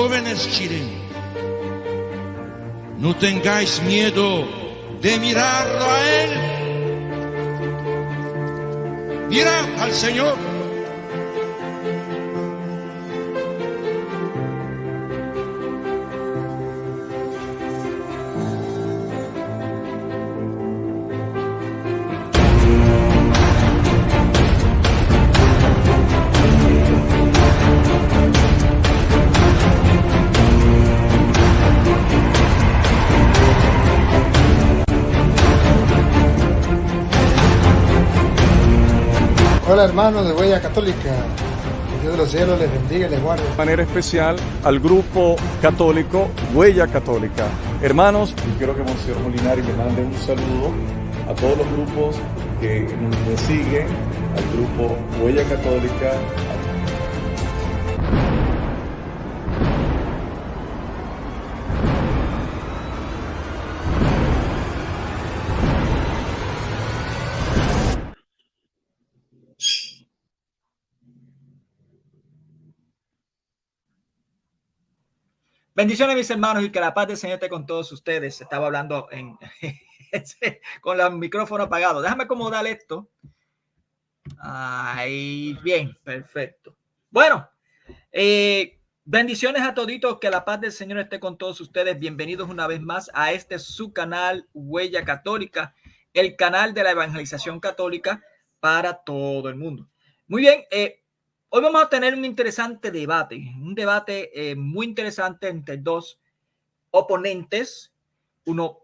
jóvenes chilenos, no tengáis miedo de mirarlo a Él. Mirad al Señor. Hola hermanos de Huella Católica, Dios de los cielos les bendiga y les guarde. De manera especial al grupo católico Huella Católica. Hermanos, yo quiero que Monseñor Molinari me mande un saludo a todos los grupos que me siguen, al grupo Huella Católica. Bendiciones, mis hermanos, y que la paz del Señor esté con todos ustedes. Estaba hablando con el micrófono apagado. Déjame acomodar esto. Ahí, bien, perfecto. Bueno, bendiciones a toditos, que la paz del Señor esté con todos ustedes. Bienvenidos una vez más a su canal Huella Católica, el canal de la evangelización católica para todo el mundo. Muy bien, hoy vamos a tener un interesante debate, muy interesante entre dos oponentes, uno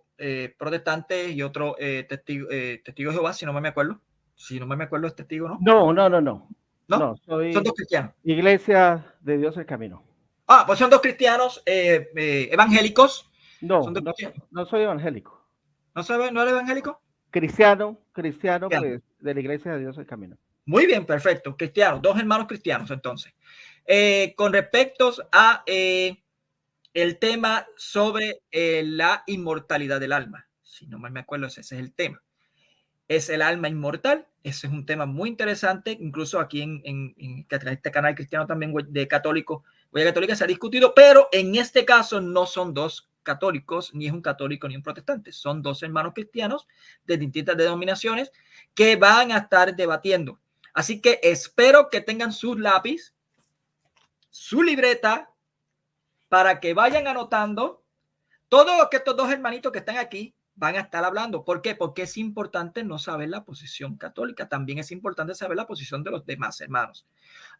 protestante y otro testigo de Jehová, si no me acuerdo. Si no me acuerdo, es testigo, ¿no? No, soy son dos cristianos. Iglesia de Dios el Camino. Ah, pues son dos cristianos evangélicos. No soy evangélico. ¿No eres evangélico? Cristiano, pues, de la Iglesia de Dios el Camino. Muy bien, perfecto. Cristianos, dos hermanos cristianos, entonces. Con respecto a el tema sobre la inmortalidad del alma. Si no mal me acuerdo, ese es el tema. ¿Es el alma inmortal? Ese es un tema muy interesante. Incluso aquí en este canal cristiano también de católico, Huella Católica, se ha discutido, pero en este caso no son dos católicos, ni es un católico ni un protestante. Son dos hermanos cristianos de distintas denominaciones que van a estar debatiendo. Así que espero que tengan sus lápiz, su libreta, para que vayan anotando todo lo que estos dos hermanitos que están aquí van a estar hablando. ¿Por qué? Porque es importante no saber la posición católica. También es importante saber la posición de los demás hermanos.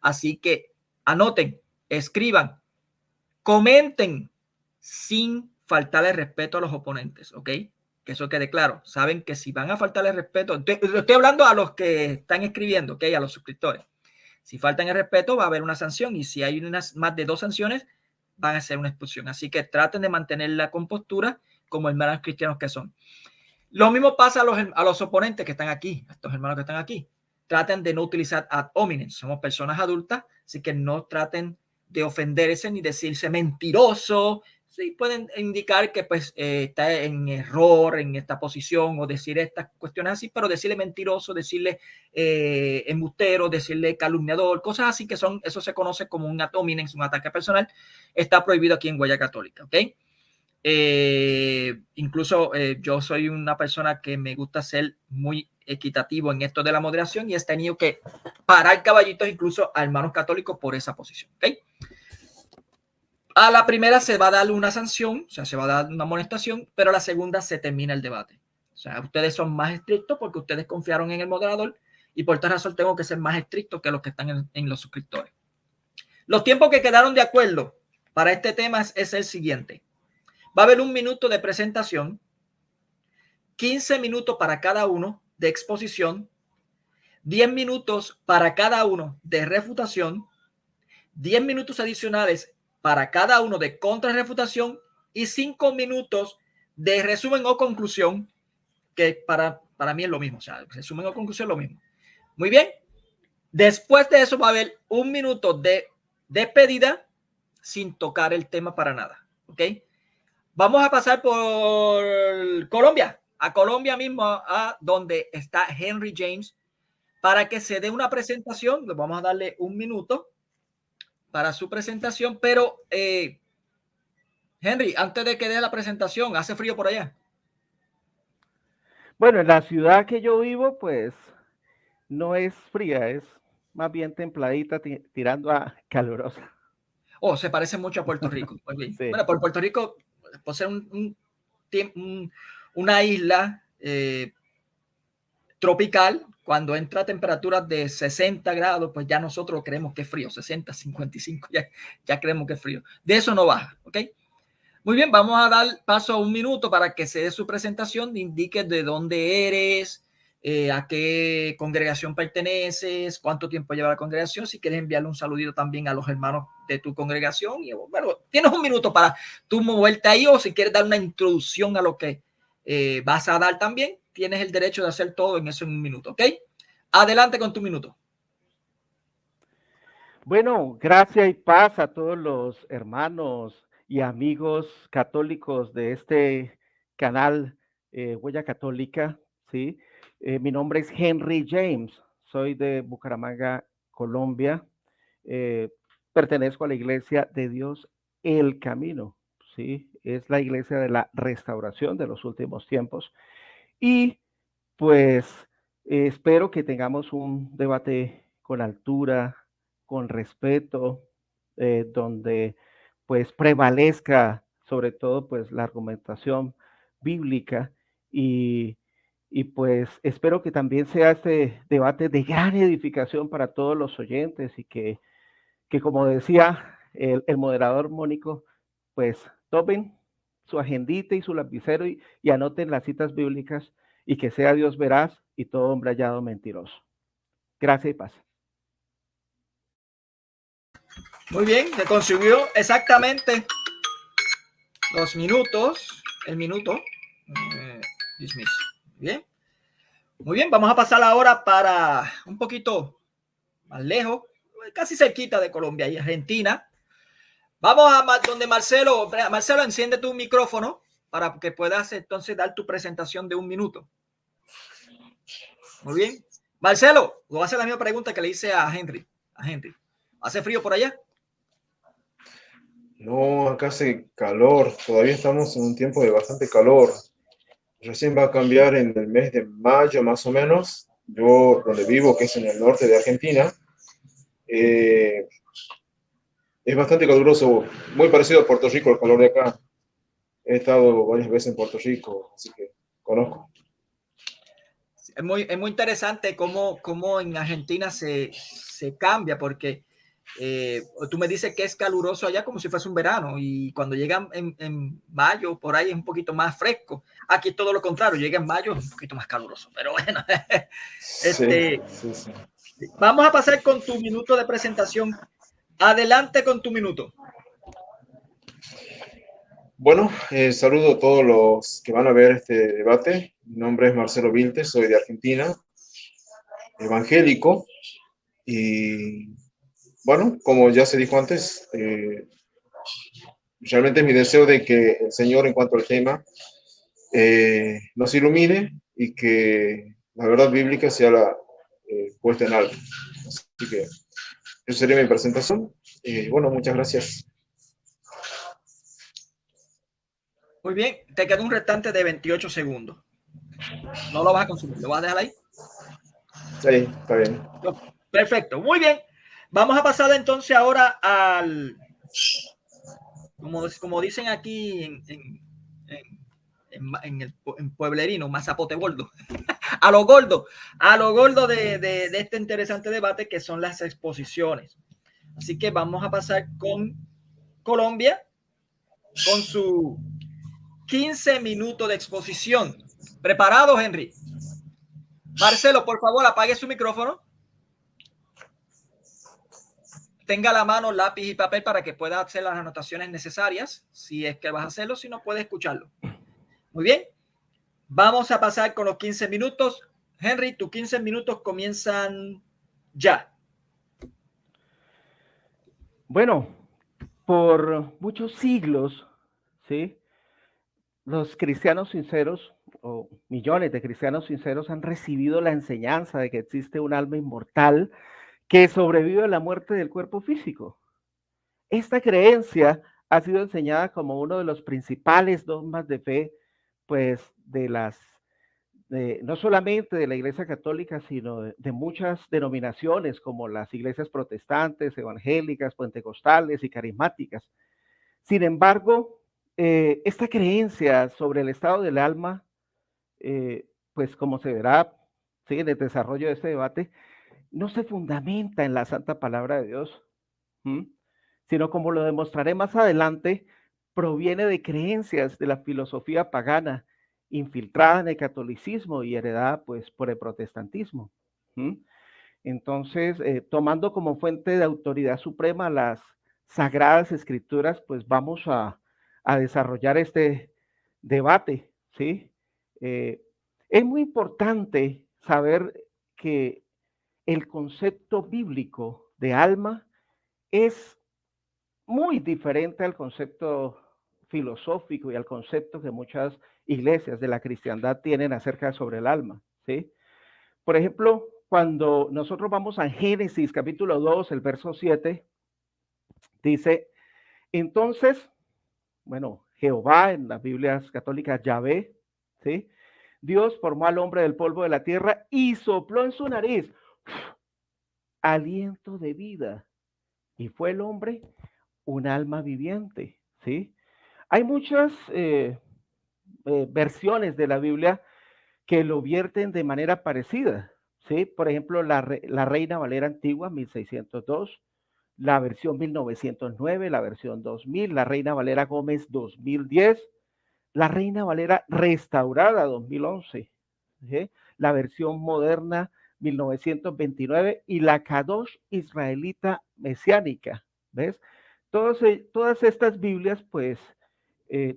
Así que anoten, escriban, comenten sin faltarle respeto a los oponentes, ¿ok? Que eso quede claro. Saben que si van a faltarle respeto, estoy hablando a los que están escribiendo, ¿ok? A los suscriptores. Si faltan el respeto, va a haber una sanción, y si hay más de 2 sanciones, van a ser una expulsión. Así que traten de mantener la compostura como hermanos cristianos que son. Lo mismo pasa a los oponentes que están aquí, a estos hermanos que están aquí. Traten de no utilizar ad hominem. Somos personas adultas, así que no traten de ofenderse ni decirse mentiroso. Sí, pueden indicar que pues está en error en esta posición o decir estas cuestiones así, pero decirle mentiroso, decirle embustero, decirle calumniador, cosas así que son, eso se conoce como un ad hominem, un ataque personal, está prohibido aquí en Huella Católica, ¿ok? Incluso yo soy una persona que me gusta ser muy equitativo en esto de la moderación, y he tenido que parar caballitos incluso a hermanos católicos por esa posición, ¿ok? A la primera se va a dar una sanción, o sea, se va a dar una amonestación, pero a la segunda se termina el debate. O sea, ustedes son más estrictos porque ustedes confiaron en el moderador, y por tal razón tengo que ser más estricto que los que están en los suscriptores. Los tiempos que quedaron de acuerdo para este tema es el siguiente. Va a haber 1 minuto de presentación, 15 minutos para cada uno de exposición, 10 minutos para cada uno de refutación, 10 minutos adicionales para cada uno de contrarrefutación y 5 minutos de resumen o conclusión, que para mí es lo mismo. O sea, resumen o conclusión es lo mismo. Muy bien. Después de eso va a haber 1 minuto de despedida sin tocar el tema para nada. ¿Ok? Vamos a pasar por Colombia, a Colombia mismo, a donde está Henry James, para que se dé una presentación. Vamos a darle 1 minuto para su presentación, pero Henry, antes de que dé la presentación, ¿hace frío por allá? Bueno, en la ciudad que yo vivo, pues no es fría, es más bien templadita, tirando a calurosa. Oh, se parece mucho a Puerto Rico. Muy bien. Sí. Bueno, por Puerto Rico, por ser una isla tropical, cuando entra a temperaturas de 60 grados, pues ya nosotros creemos que es frío, 60, 55, ya creemos que es frío. De eso no baja, ¿ok? Muy bien, vamos a dar paso a un minuto para que se dé su presentación, indique de dónde eres, a qué congregación perteneces, cuánto tiempo lleva la congregación, si quieres enviarle un saludito también a los hermanos de tu congregación. Y bueno, tienes un minuto para tú moverte ahí, o si quieres dar una introducción a lo que vas a dar también, tienes el derecho de hacer todo en eso en un minuto, ¿ok? Adelante con tu minuto. Bueno, gracias y paz a todos los hermanos y amigos católicos de este canal Huella Católica, ¿sí? Mi nombre es Henry James, soy de Bucaramanga, Colombia. Pertenezco a la Iglesia de Dios El Camino, ¿sí? Es la iglesia de la restauración de los últimos tiempos. Y pues espero que tengamos un debate con altura, con respeto, donde pues prevalezca sobre todo pues la argumentación bíblica y pues espero que también sea este debate de gran edificación para todos los oyentes y que como decía el moderador Mónico, pues tomen su agendita y su lapicero y anoten las citas bíblicas y que sea Dios veraz y todo hombre hallado mentiroso. Gracias y paz. Muy bien, se consiguió exactamente los minutos, el minuto. Dismiss. Bien. Muy bien, vamos a pasar ahora para un poquito más lejos, casi cerquita de Colombia y Argentina. Vamos a donde Marcelo. Marcelo, enciende tu micrófono para que puedas entonces dar tu presentación de un minuto. Muy bien. Marcelo, voy a hacer la misma pregunta que le hice a Henry. ¿Hace frío por allá? No, acá hace calor, todavía estamos en un tiempo de bastante calor. Recién va a cambiar en el mes de mayo más o menos. Yo donde vivo, que es en el norte de Argentina, es bastante caluroso, muy parecido a Puerto Rico el calor de acá. He estado varias veces en Puerto Rico, así que conozco. Es muy interesante cómo en Argentina se cambia, porque tú me dices que es caluroso allá como si fuese un verano, y cuando llega en mayo, por ahí es un poquito más fresco. Aquí es todo lo contrario, llega en mayo es un poquito más caluroso, pero bueno. Sí. Vamos a pasar con tu minuto de presentación. Adelante con tu minuto. Bueno, saludo a todos los que van a ver este debate. Mi nombre es Marcelo Viltes, soy de Argentina, evangélico, y bueno, como ya se dijo antes, realmente es mi deseo de que el Señor, en cuanto al tema, nos ilumine y que la verdad bíblica sea la puesta en alto. Así que eso sería mi presentación. Bueno, muchas gracias. Muy bien, te queda un restante de 28 segundos. No lo vas a consumir, lo vas a dejar ahí. Sí, está bien. Perfecto, muy bien. Vamos a pasar entonces ahora al, como dicen aquí en pueblerino, mazapote gordo, a lo gordo de este interesante debate, que son las exposiciones. Así que vamos a pasar con Colombia, con su 15 minutos de exposición. ¿Preparado, Henry? Marcelo, por favor, apague su micrófono. Tenga a la mano lápiz y papel para que pueda hacer las anotaciones necesarias, si es que vas a hacerlo, si no puede escucharlo. Muy bien. Vamos a pasar con los 15 minutos. Henry, tus 15 minutos comienzan ya. Bueno, por muchos siglos, ¿sí? Los cristianos sinceros, o millones de cristianos sinceros, han recibido la enseñanza de que existe un alma inmortal que sobrevive a la muerte del cuerpo físico. Esta creencia ha sido enseñada como uno de los principales dogmas de fe, pues no solamente de la Iglesia Católica, sino de muchas denominaciones como las iglesias protestantes, evangélicas, pentecostales y carismáticas. Sin embargo, esta creencia sobre el estado del alma, pues como se verá, ¿sí?, en el desarrollo de este debate, no se fundamenta en la santa palabra de Dios, sino, como lo demostraré más adelante, proviene de creencias de la filosofía pagana infiltrada en el catolicismo y heredada pues por el protestantismo. Entonces, tomando como fuente de autoridad suprema las sagradas escrituras, pues vamos a desarrollar este debate, ¿sí? Es muy importante saber que el concepto bíblico de alma es muy diferente al concepto filosófico y al concepto que muchas iglesias de la cristiandad tienen acerca sobre el alma, ¿sí? Por ejemplo, cuando nosotros vamos a Génesis capítulo 2, el verso 7, dice, entonces, bueno, Jehová en las Biblias católicas, Yahvé, ¿sí? Dios formó al hombre del polvo de la tierra y sopló en su nariz aliento de vida. Y fue el hombre un alma viviente, ¿sí? Hay muchas versiones de la Biblia que lo vierten de manera parecida, ¿sí? Por ejemplo, la Reina Valera Antigua, 1602, la versión 1909, la versión 2000, la Reina Valera Gómez, 2010, la Reina Valera Restaurada, 2011, ¿sí?, la versión moderna, 1929, y la Kadosh Israelita Mesiánica, ¿ves? Todas estas Biblias, pues,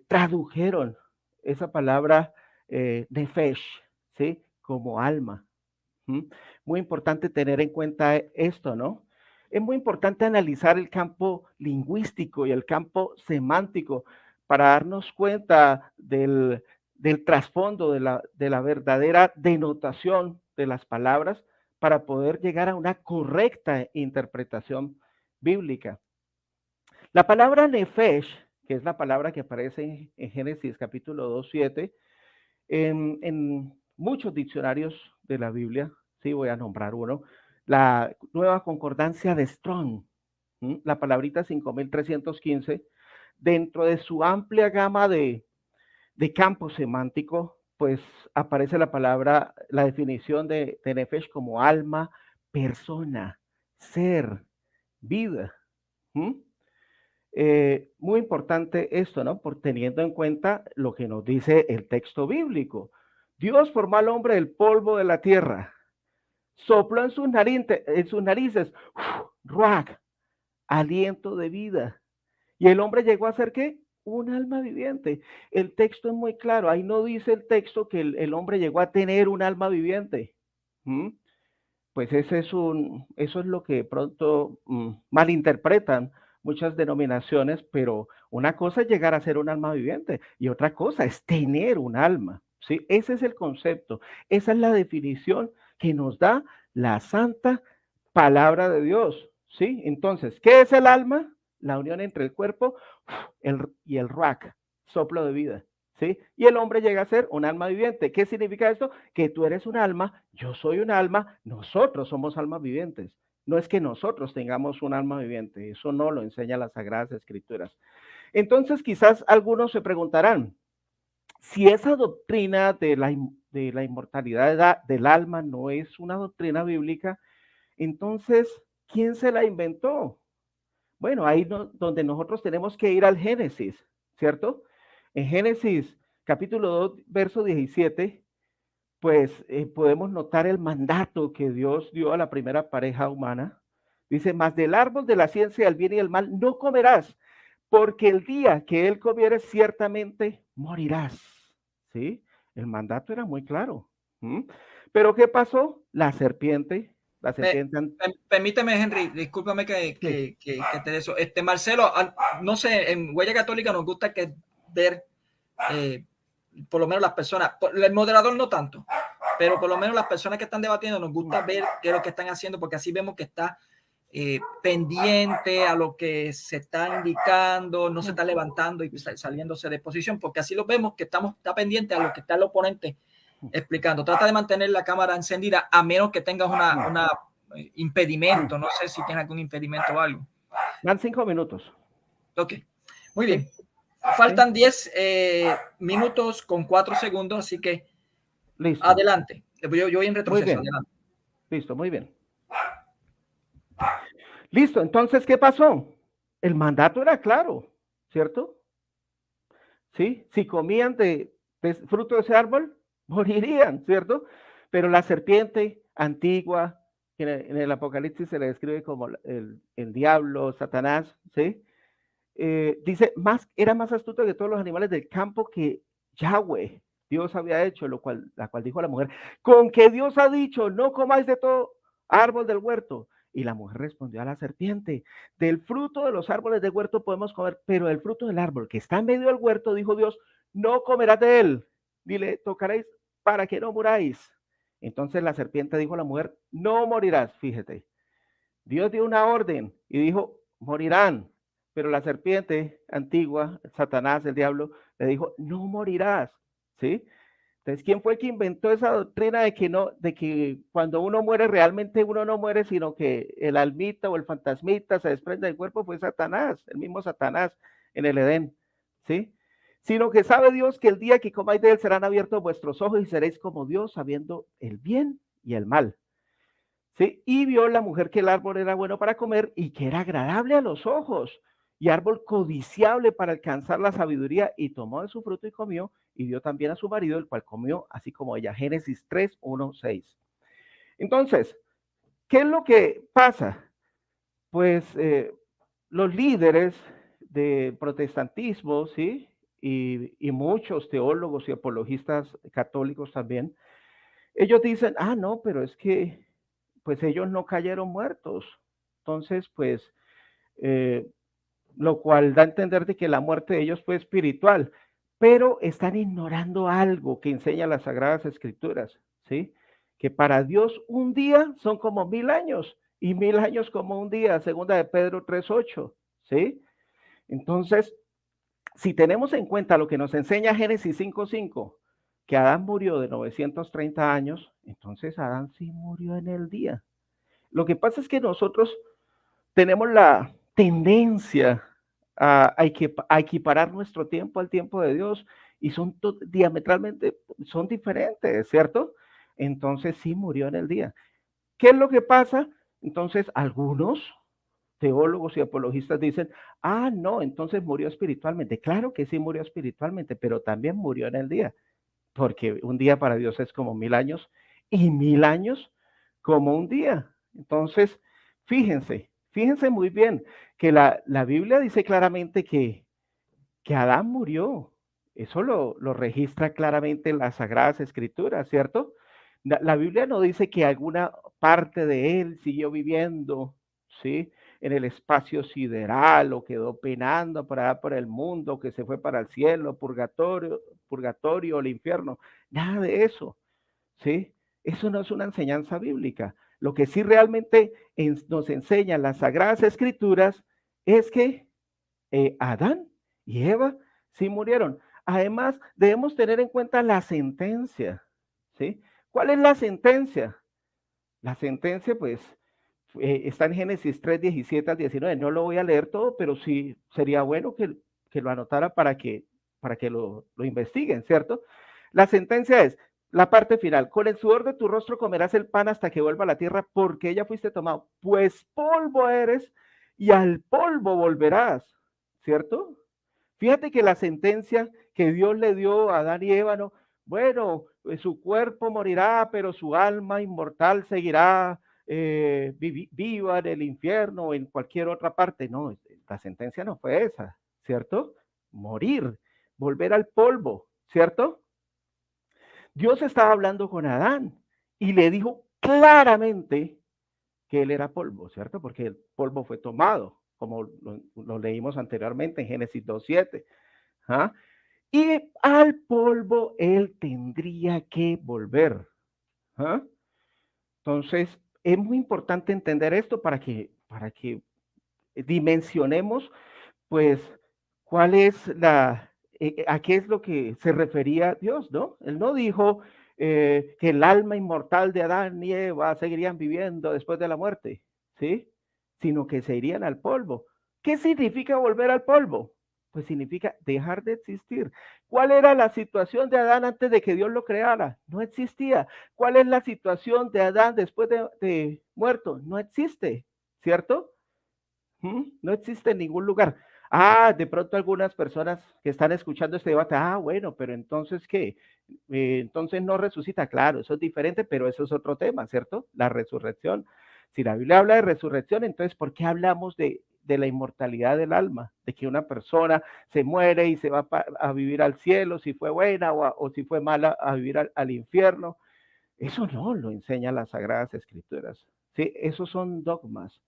tradujeron esa palabra nefesh, ¿sí?, como alma. Muy importante tener en cuenta esto, ¿no? Es muy importante analizar el campo lingüístico y el campo semántico para darnos cuenta del trasfondo de la verdadera denotación de las palabras para poder llegar a una correcta interpretación bíblica. La palabra nefesh, que es la palabra que aparece en Génesis capítulo 2, 7, en muchos diccionarios de la Biblia, sí, voy a nombrar uno, la Nueva Concordancia de Strong, la palabrita 5315, dentro de su amplia gama de campo semántico, pues aparece la palabra, la definición de nefesh como alma, persona, ser, vida. Muy importante esto, ¿no? Por teniendo en cuenta lo que nos dice el texto bíblico. Dios formó al hombre del polvo de la tierra, sopló en sus narices, ruach, aliento de vida. Y el hombre llegó a ser, ¿qué? Un alma viviente. El texto es muy claro. Ahí no dice el texto que el hombre llegó a tener un alma viviente. Pues eso es lo que pronto malinterpretan muchas denominaciones, pero una cosa es llegar a ser un alma viviente y otra cosa es tener un alma, ¿sí? Ese es el concepto, esa es la definición que nos da la santa palabra de Dios, ¿sí? Entonces, ¿qué es el alma? La unión entre el cuerpo y el ruach, soplo de vida, ¿sí? Y el hombre llega a ser un alma viviente. ¿Qué significa esto? Que tú eres un alma, yo soy un alma, nosotros somos almas vivientes. No es que nosotros tengamos un alma viviente, eso no lo enseña las Sagradas Escrituras. Entonces, quizás algunos se preguntarán, si esa doctrina de la inmortalidad del alma no es una doctrina bíblica, entonces, ¿quién se la inventó? Bueno, ahí donde nosotros tenemos que ir al Génesis, ¿cierto? En Génesis capítulo 2, verso 17, pues podemos notar el mandato que Dios dio a la primera pareja humana. Dice, mas del árbol de la ciencia del bien y del mal no comerás, porque el día que él comieres ciertamente morirás. ¿Sí? El mandato era muy claro. Pero ¿qué pasó? La serpiente. Permíteme, Henry, discúlpame que te eso. Marcelo, no sé, en Huella Católica nos gusta ver, por lo menos las personas, el moderador no tanto, pero por lo menos las personas que están debatiendo nos gusta ver qué es lo que están haciendo, porque así vemos que está pendiente a lo que se está indicando, no se está levantando y saliéndose de posición, porque así lo vemos que está pendiente a lo que está el oponente explicando. Trata de mantener la cámara encendida a menos que tengas una impedimento. No sé si tienes algún impedimento o algo. Dan 5 minutos. Ok, muy bien. Faltan 10 minutos con 4 segundos, así que Listo. Adelante. Yo voy en retroceso. Muy bien. Adelante. Listo, muy bien. Listo, entonces, ¿qué pasó? El mandato era claro, ¿cierto? ¿Sí? Si comían de fruto de ese árbol, morirían, ¿cierto? Pero la serpiente antigua, en el Apocalipsis se le describe como el diablo, Satanás, ¿sí? Dice, era más astuto que todos los animales del campo que Yahweh, Dios había hecho, la cual dijo a la mujer, con que Dios ha dicho, no comáis de todo árbol del huerto. Y la mujer respondió a la serpiente, del fruto de los árboles del huerto podemos comer, pero del fruto del árbol que está en medio del huerto, dijo Dios, no comerás de él, ni le tocaréis para que no muráis. Entonces la serpiente dijo a la mujer, no morirás, fíjate. Dios dio una orden y dijo, morirán. Pero la serpiente antigua, Satanás, el diablo, le dijo, no morirás, ¿sí? Entonces, ¿quién fue el que inventó esa doctrina de que cuando uno muere, realmente uno no muere, sino que el almita o el fantasmita se desprende del cuerpo? Fue Satanás, el mismo Satanás en el Edén, ¿sí? Sino que sabe Dios que el día que comáis de él serán abiertos vuestros ojos y seréis como Dios, sabiendo el bien y el mal. ¿Sí? Y vio la mujer que el árbol era bueno para comer y que era agradable a los ojos y árbol codiciable para alcanzar la sabiduría, y tomó de su fruto y comió, y dio también a su marido, el cual comió, así como ella. Génesis 3, 1, 6. Entonces, ¿qué es lo que pasa? Pues los líderes de protestantismo, ¿sí? Y muchos teólogos y apologistas católicos también, ellos dicen, no, pero es que pues ellos no cayeron muertos. Entonces, pues, lo cual da a entender de que la muerte de ellos fue espiritual, pero están ignorando algo que enseña las Sagradas Escrituras, ¿sí? Que para Dios un día son como 1000 años y 1000 años como un día, segunda de Pedro 3:8, ¿sí? Entonces, si tenemos en cuenta lo que nos enseña Génesis 5:5, que Adán murió de 930 años, entonces Adán sí murió en el día. Lo que pasa es que nosotros tenemos la tendencia a equiparar nuestro tiempo al tiempo de Dios, y son diametralmente, son diferentes, ¿cierto? Entonces sí murió en el día. ¿Qué es lo que pasa? Entonces algunos teólogos y apologistas dicen, no, entonces murió espiritualmente. Claro que sí murió espiritualmente, pero también murió en el día, porque un día para Dios es como 1000 años y 1000 años como un día. Entonces, fíjense muy bien que la Biblia dice claramente que Adán murió. Eso lo registra claramente en las Sagradas Escrituras, ¿cierto? La Biblia no dice que alguna parte de él siguió viviendo, ¿sí? En el espacio sideral, o quedó penando por allá por el mundo, que se fue para el cielo, purgatorio, el infierno. Nada de eso, ¿sí? Eso no es una enseñanza bíblica. Lo que sí realmente nos enseñan las Sagradas Escrituras es que Adán y Eva sí murieron. Además, debemos tener en cuenta la sentencia, ¿sí? ¿Cuál es la sentencia? La sentencia, pues, está en Génesis 3, 17 al 19. No lo voy a leer todo, pero sí sería bueno que lo anotara para que lo investiguen, ¿cierto? La sentencia es, la parte final, con el sudor de tu rostro comerás el pan hasta que vuelva a la tierra, porque ella fuiste tomado, pues polvo eres y al polvo volverás, ¿cierto? Fíjate que la sentencia que Dios le dio a Adán y Eva, no, bueno, su cuerpo morirá, pero su alma inmortal seguirá viva en el infierno o en cualquier otra parte. No, la sentencia no fue esa, ¿cierto? Morir, volver al polvo, ¿cierto? Dios estaba hablando con Adán y le dijo claramente que él era polvo, ¿cierto? Porque el polvo fue tomado, como lo leímos anteriormente en Génesis 2:7. ¿Ah? Y al polvo él tendría que volver. ¿Ah? Entonces, es muy importante entender esto para que para que dimensionemos, pues, cuál es a qué es lo que se refería Dios, ¿no? Él no dijo que el alma inmortal de Adán y Eva seguirían viviendo después de la muerte, ¿sí? Sino que se irían al polvo. ¿Qué significa volver al polvo? Pues significa dejar de existir. ¿Cuál era la situación de Adán antes de que Dios lo creara? No existía. ¿Cuál es la situación de Adán después de muerto? No existe, ¿cierto? No existe en ningún lugar. De pronto algunas personas que están escuchando este debate, bueno, pero entonces, ¿qué? Entonces no resucita. Claro, eso es diferente, pero eso es otro tema, ¿cierto? La resurrección. Si la Biblia habla de resurrección, entonces, ¿por qué hablamos de la inmortalidad del alma? De que una persona se muere y se va a vivir al cielo, si fue buena o si fue mala, a vivir al infierno. Eso no lo enseñan las Sagradas Escrituras. ¿Sí? Esos son dogmas.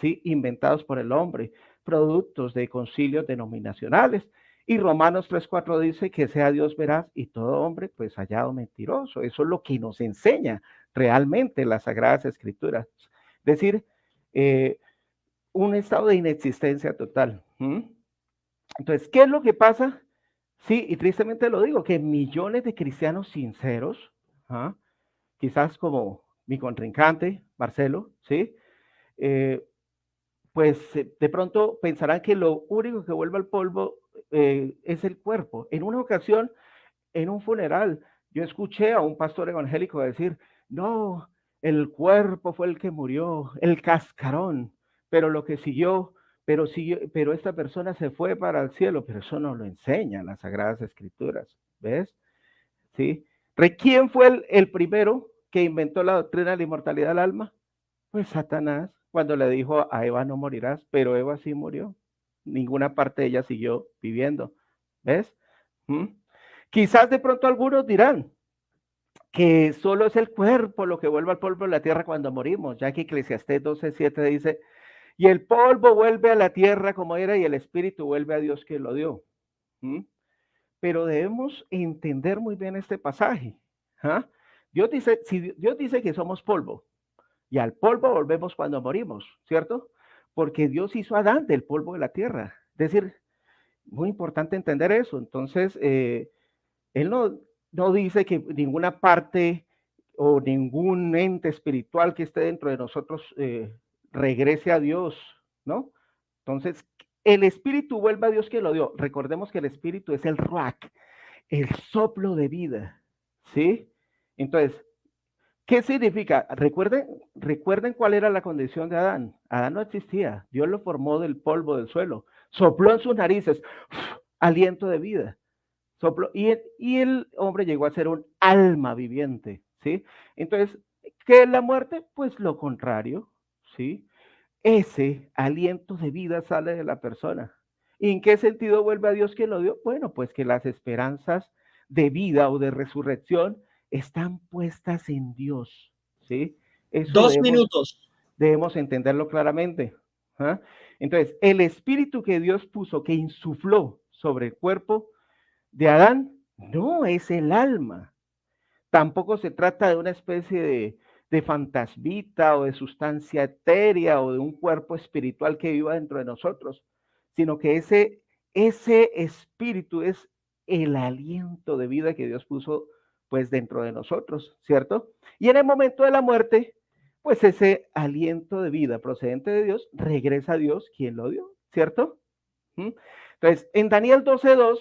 Sí, inventados por el hombre, productos de concilios denominacionales. Y Romanos 3:4 dice que sea Dios veraz y todo hombre pues hallado mentiroso. Eso es lo que nos enseña realmente las Sagradas Escrituras. Es decir, un estado de inexistencia total. Entonces, ¿qué es lo que pasa? Sí, y tristemente lo digo, que millones de cristianos sinceros, quizás como mi contrincante, Marcelo, ¿sí? Pues de pronto pensarán que lo único que vuelve al polvo es el cuerpo. En una ocasión, en un funeral, yo escuché a un pastor evangélico decir, no, el cuerpo fue el que murió, el cascarón, pero lo que siguió, pero esta persona se fue para el cielo, pero eso no lo enseñan las Sagradas Escrituras, ¿ves? ¿Sí? ¿Quién fue el primero que inventó la doctrina de la inmortalidad del alma? Pues Satanás, cuando le dijo a Eva no morirás, pero Eva sí murió. Ninguna parte de ella siguió viviendo. ¿Ves? Quizás de pronto algunos dirán que solo es el cuerpo lo que vuelve al polvo de la tierra cuando morimos, ya que Eclesiastés 12:7 dice, y el polvo vuelve a la tierra como era y el espíritu vuelve a Dios que lo dio. Pero debemos entender muy bien este pasaje. Dios dice que somos polvo, y al polvo volvemos cuando morimos, ¿cierto? Porque Dios hizo a Adán del polvo de la tierra. Es decir, muy importante entender eso. Entonces, él no dice que ninguna parte o ningún ente espiritual que esté dentro de nosotros regrese a Dios, ¿no? Entonces, el espíritu vuelve a Dios que lo dio. Recordemos que el espíritu es el ruach, el soplo de vida, ¿sí? Entonces, ¿qué significa? Recuerden cuál era la condición de Adán. Adán no existía. Dios lo formó del polvo del suelo. Sopló en sus narices aliento de vida. Sopló, y el hombre llegó a ser un alma viviente, ¿sí? Entonces, ¿qué es la muerte? Pues lo contrario, ¿sí? Ese aliento de vida sale de la persona. ¿Y en qué sentido vuelve a Dios que lo dio? Bueno, pues que las esperanzas de vida o de resurrección están puestas en Dios, ¿sí? Eso 2 minutos. Debemos entenderlo claramente. Entonces, el espíritu que Dios puso, que insufló sobre el cuerpo de Adán, no es el alma. Tampoco se trata de una especie de fantasmita o de sustancia etérea o de un cuerpo espiritual que viva dentro de nosotros, sino que ese espíritu es el aliento de vida que Dios puso pues dentro de nosotros, ¿cierto? Y en el momento de la muerte, pues ese aliento de vida procedente de Dios regresa a Dios, quien lo dio, ¿cierto? Entonces, en Daniel 12:2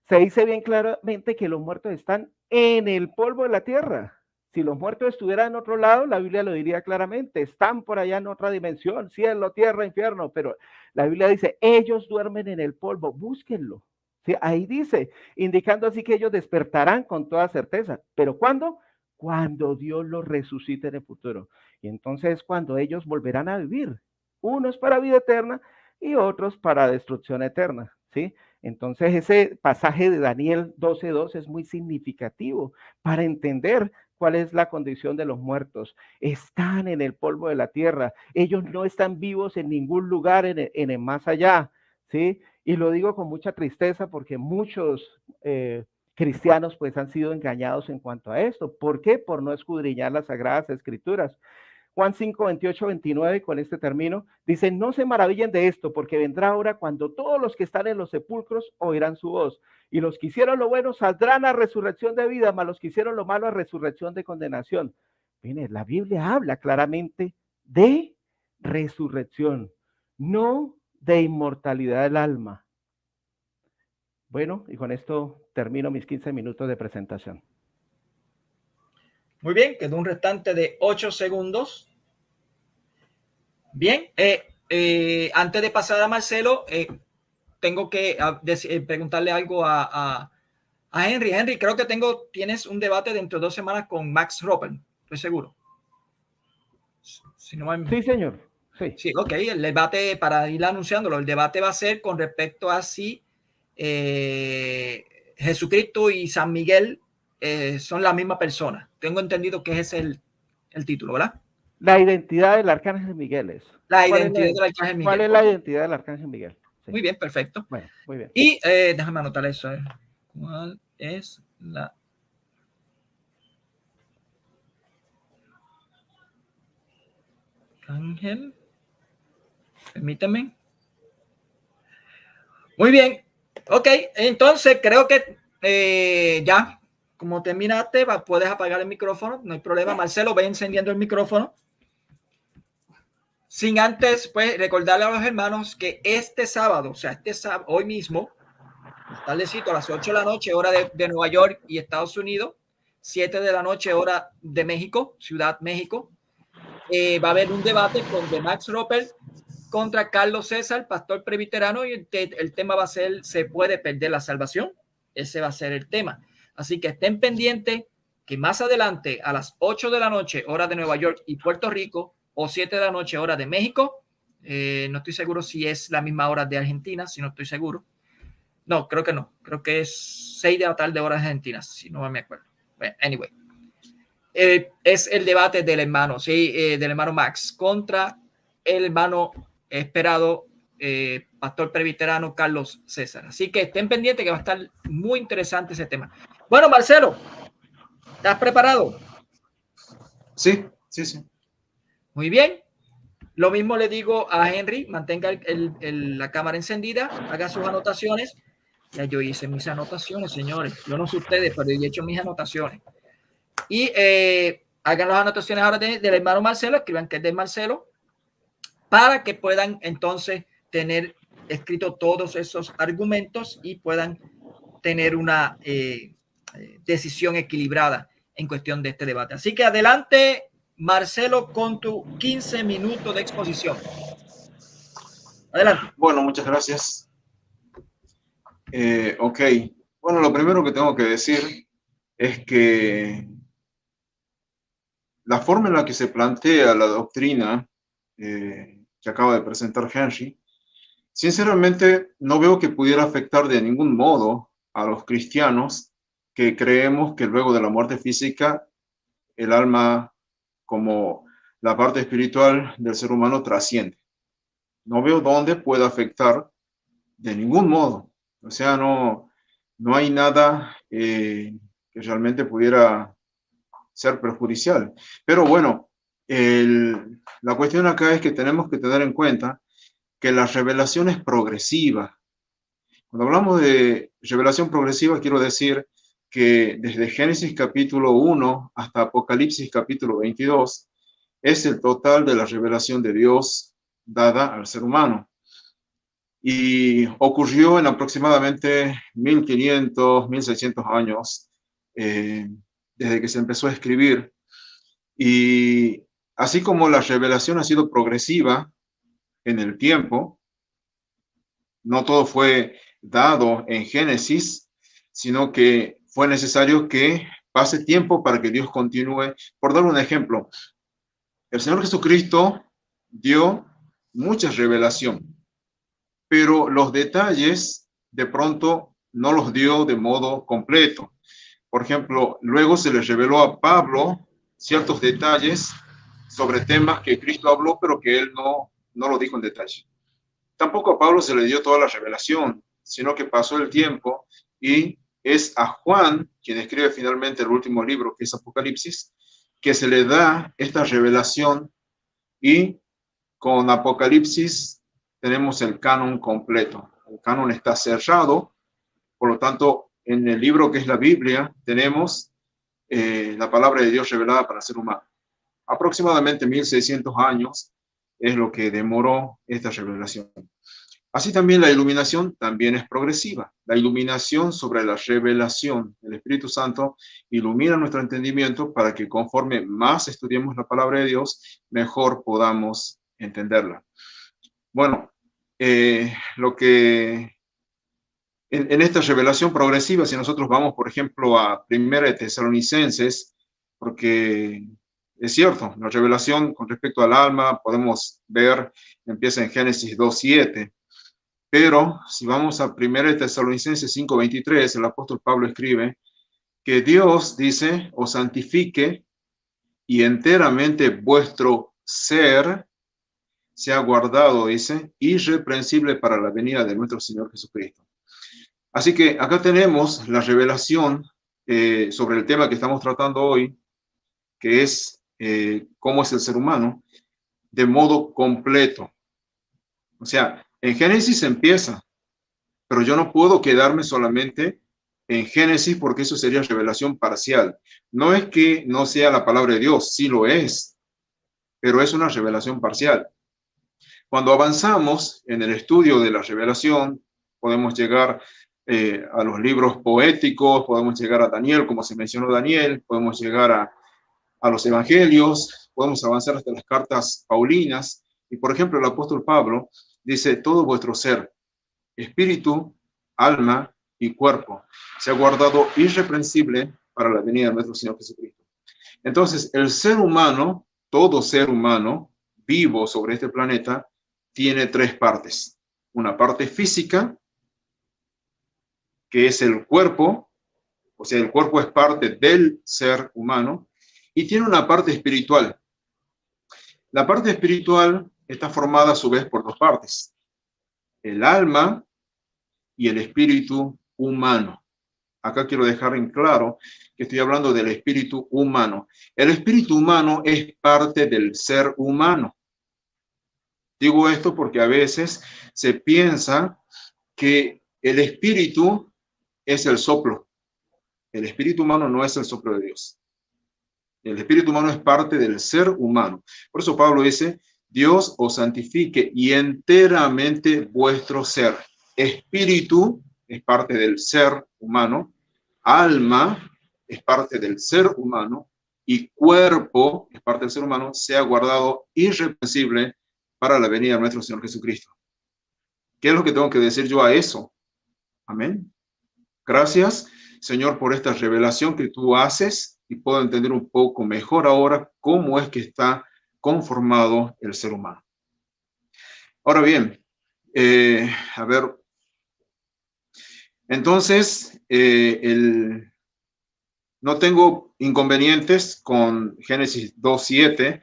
se dice bien claramente que los muertos están en el polvo de la tierra. Si los muertos estuvieran en otro lado, la Biblia lo diría claramente, están por allá en otra dimensión, cielo, tierra, infierno, pero la Biblia dice, ellos duermen en el polvo, búsquenlo. ¿Sí? Ahí dice, indicando así que ellos despertarán con toda certeza. ¿Pero cuándo? Cuando Dios los resucite en el futuro. Y entonces cuando ellos volverán a vivir, unos para vida eterna y otros para destrucción eterna, ¿sí? Entonces ese pasaje de Daniel 12:2 es muy significativo para entender cuál es la condición de los muertos. Están en el polvo de la tierra. Ellos no están vivos en ningún lugar en el más allá, ¿sí? Y lo digo con mucha tristeza porque muchos cristianos pues han sido engañados en cuanto a esto. ¿Por qué? Por no escudriñar las Sagradas Escrituras. Juan 5, 28, 29, con este término, dice, no se maravillen de esto, porque vendrá hora cuando todos los que están en los sepulcros oirán su voz, y los que hicieron lo bueno saldrán a resurrección de vida, mas los que hicieron lo malo a resurrección de condenación. Mire, la Biblia habla claramente de resurrección, no de inmortalidad del alma. Bueno, y con esto termino mis 15 minutos de presentación. Muy bien, quedó un restante de 8 segundos. Bien, antes de pasar a Marcelo, tengo que preguntarle algo a Henry. Henry, creo que tienes un debate dentro de 2 semanas con Max Roper, estoy seguro. Si no me... Sí, señor. Sí. Sí, ok, el debate, para ir anunciándolo, el debate va a ser con respecto a si Jesucristo y San Miguel son la misma persona. Tengo entendido que ese es el título, ¿verdad? La identidad del arcángel Miguel es. La identidad del arcángel Miguel. ¿Cuál es la identidad del arcángel Miguel? Sí. Muy bien, perfecto. Bueno, muy bien. Y déjame anotar eso. ¿Cuál es la arcángel? Permítame. Muy bien. Ok, entonces creo que ya, como terminaste, puedes apagar el micrófono, no hay problema. Marcelo, ve encendiendo el micrófono. Sin antes, pues, recordarle a los hermanos que este sábado, o sea, hoy mismo, tardecito, a las 8 de la noche, hora de Nueva York y Estados Unidos, 7 de la noche, hora de México, Ciudad México, va a haber un debate con Max Roper contra Carlos César, pastor presbiterano, y el tema va a ser ¿se puede perder la salvación? Ese va a ser el tema. Así que estén pendientes que más adelante, a las 8 de la noche, hora de Nueva York y Puerto Rico, o 7 de la noche, hora de México, no estoy seguro si es la misma hora de Argentina, si no estoy seguro. No, creo que no. Creo que es 6 de la tarde, hora de Argentina, si no me acuerdo. Bueno, anyway. Es el debate del hermano, ¿sí? Del hermano Max contra el hermano esperado pastor presbiterano Carlos César. Así que estén pendientes que va a estar muy interesante ese tema. Bueno, Marcelo, ¿estás preparado? Sí, sí, sí. Muy bien. Lo mismo le digo a Henry, mantenga la cámara encendida, haga sus anotaciones. Ya yo hice mis anotaciones, señores. Yo no sé ustedes, pero yo he hecho mis anotaciones. Y hagan las anotaciones ahora del hermano Marcelo, escriban que es de Marcelo, para que puedan entonces tener escrito todos esos argumentos y puedan tener una decisión equilibrada en cuestión de este debate. Así que adelante, Marcelo, con tu 15 minutos de exposición. Adelante. Bueno, muchas gracias. Ok. Bueno, lo primero que tengo que decir es que la forma en la que se plantea la doctrina que acaba de presentar Henry, sinceramente no veo que pudiera afectar de ningún modo a los cristianos que creemos que luego de la muerte física el alma, como la parte espiritual del ser humano, trasciende. No veo dónde pueda afectar de ningún modo. O sea, no hay nada que realmente pudiera ser perjudicial. Pero bueno, la cuestión acá es que tenemos que tener en cuenta que la revelación es progresiva. Cuando hablamos de revelación progresiva, quiero decir que desde Génesis capítulo 1 hasta Apocalipsis capítulo 22 es el total de la revelación de Dios dada al ser humano. Y ocurrió en aproximadamente 1500, 1600 años desde que se empezó a escribir. Y así como la revelación ha sido progresiva en el tiempo, no todo fue dado en Génesis, sino que fue necesario que pase tiempo para que Dios continúe. Por dar un ejemplo, el Señor Jesucristo dio mucha revelación, pero los detalles de pronto no los dio de modo completo. Por ejemplo, luego se le reveló a Pablo ciertos detalles sobre temas que Cristo habló, pero que él no lo dijo en detalle. Tampoco a Pablo se le dio toda la revelación, sino que pasó el tiempo y es a Juan, quien escribe finalmente el último libro, que es Apocalipsis, que se le da esta revelación y con Apocalipsis tenemos el canon completo. El canon está cerrado, por lo tanto, en el libro que es la Biblia tenemos la palabra de Dios revelada para el ser humano. Aproximadamente 1600 años es lo que demoró esta revelación. Así también la iluminación también es progresiva. La iluminación sobre la revelación del Espíritu Santo ilumina nuestro entendimiento para que conforme más estudiemos la palabra de Dios, mejor podamos entenderla. Bueno, lo que en esta revelación progresiva, si nosotros vamos, por ejemplo, a 1 Tesalonicenses, porque es cierto, la revelación con respecto al alma, podemos ver, empieza en Génesis 2:7, pero si vamos a 1 Tesalonicenses 5:23, el apóstol Pablo escribe que Dios, dice, os santifique y enteramente vuestro ser sea guardado, dice, irreprensible para la venida de nuestro Señor Jesucristo. Así que acá tenemos la revelación sobre el tema que estamos tratando hoy, que es cómo es el ser humano, de modo completo. O sea, en Génesis empieza, pero yo no puedo quedarme solamente en Génesis porque eso sería revelación parcial. No es que no sea la palabra de Dios, sí lo es, pero es una revelación parcial. Cuando avanzamos en el estudio de la revelación, podemos llegar a los libros poéticos, podemos llegar a Daniel, como se mencionó Daniel, podemos llegar a los evangelios, podemos avanzar hasta las cartas paulinas, y por ejemplo el apóstol Pablo dice, todo vuestro ser, espíritu, alma y cuerpo, se ha guardado irreprensible para la venida de nuestro Señor Jesucristo. Entonces, el ser humano, todo ser humano vivo sobre este planeta, tiene tres partes. Una parte física, que es el cuerpo, o sea, el cuerpo es parte del ser humano, y tiene una parte espiritual. La parte espiritual está formada a su vez por dos partes, el alma y el espíritu humano. Acá quiero dejar en claro que estoy hablando del espíritu humano. El espíritu humano es parte del ser humano. Digo esto porque a veces se piensa que el espíritu es el soplo. El espíritu humano no es el soplo de Dios. El espíritu humano es parte del ser humano. Por eso Pablo dice, Dios os santifique y enteramente vuestro ser. Espíritu es parte del ser humano, alma es parte del ser humano y cuerpo es parte del ser humano, sea guardado irreprensible para la venida de nuestro Señor Jesucristo. ¿Qué es lo que tengo que decir yo a eso? Amén. Gracias, Señor, por esta revelación que tú haces y puedo entender un poco mejor ahora cómo es que está conformado el ser humano. Ahora bien, a ver, entonces, no tengo inconvenientes con Génesis 2:7,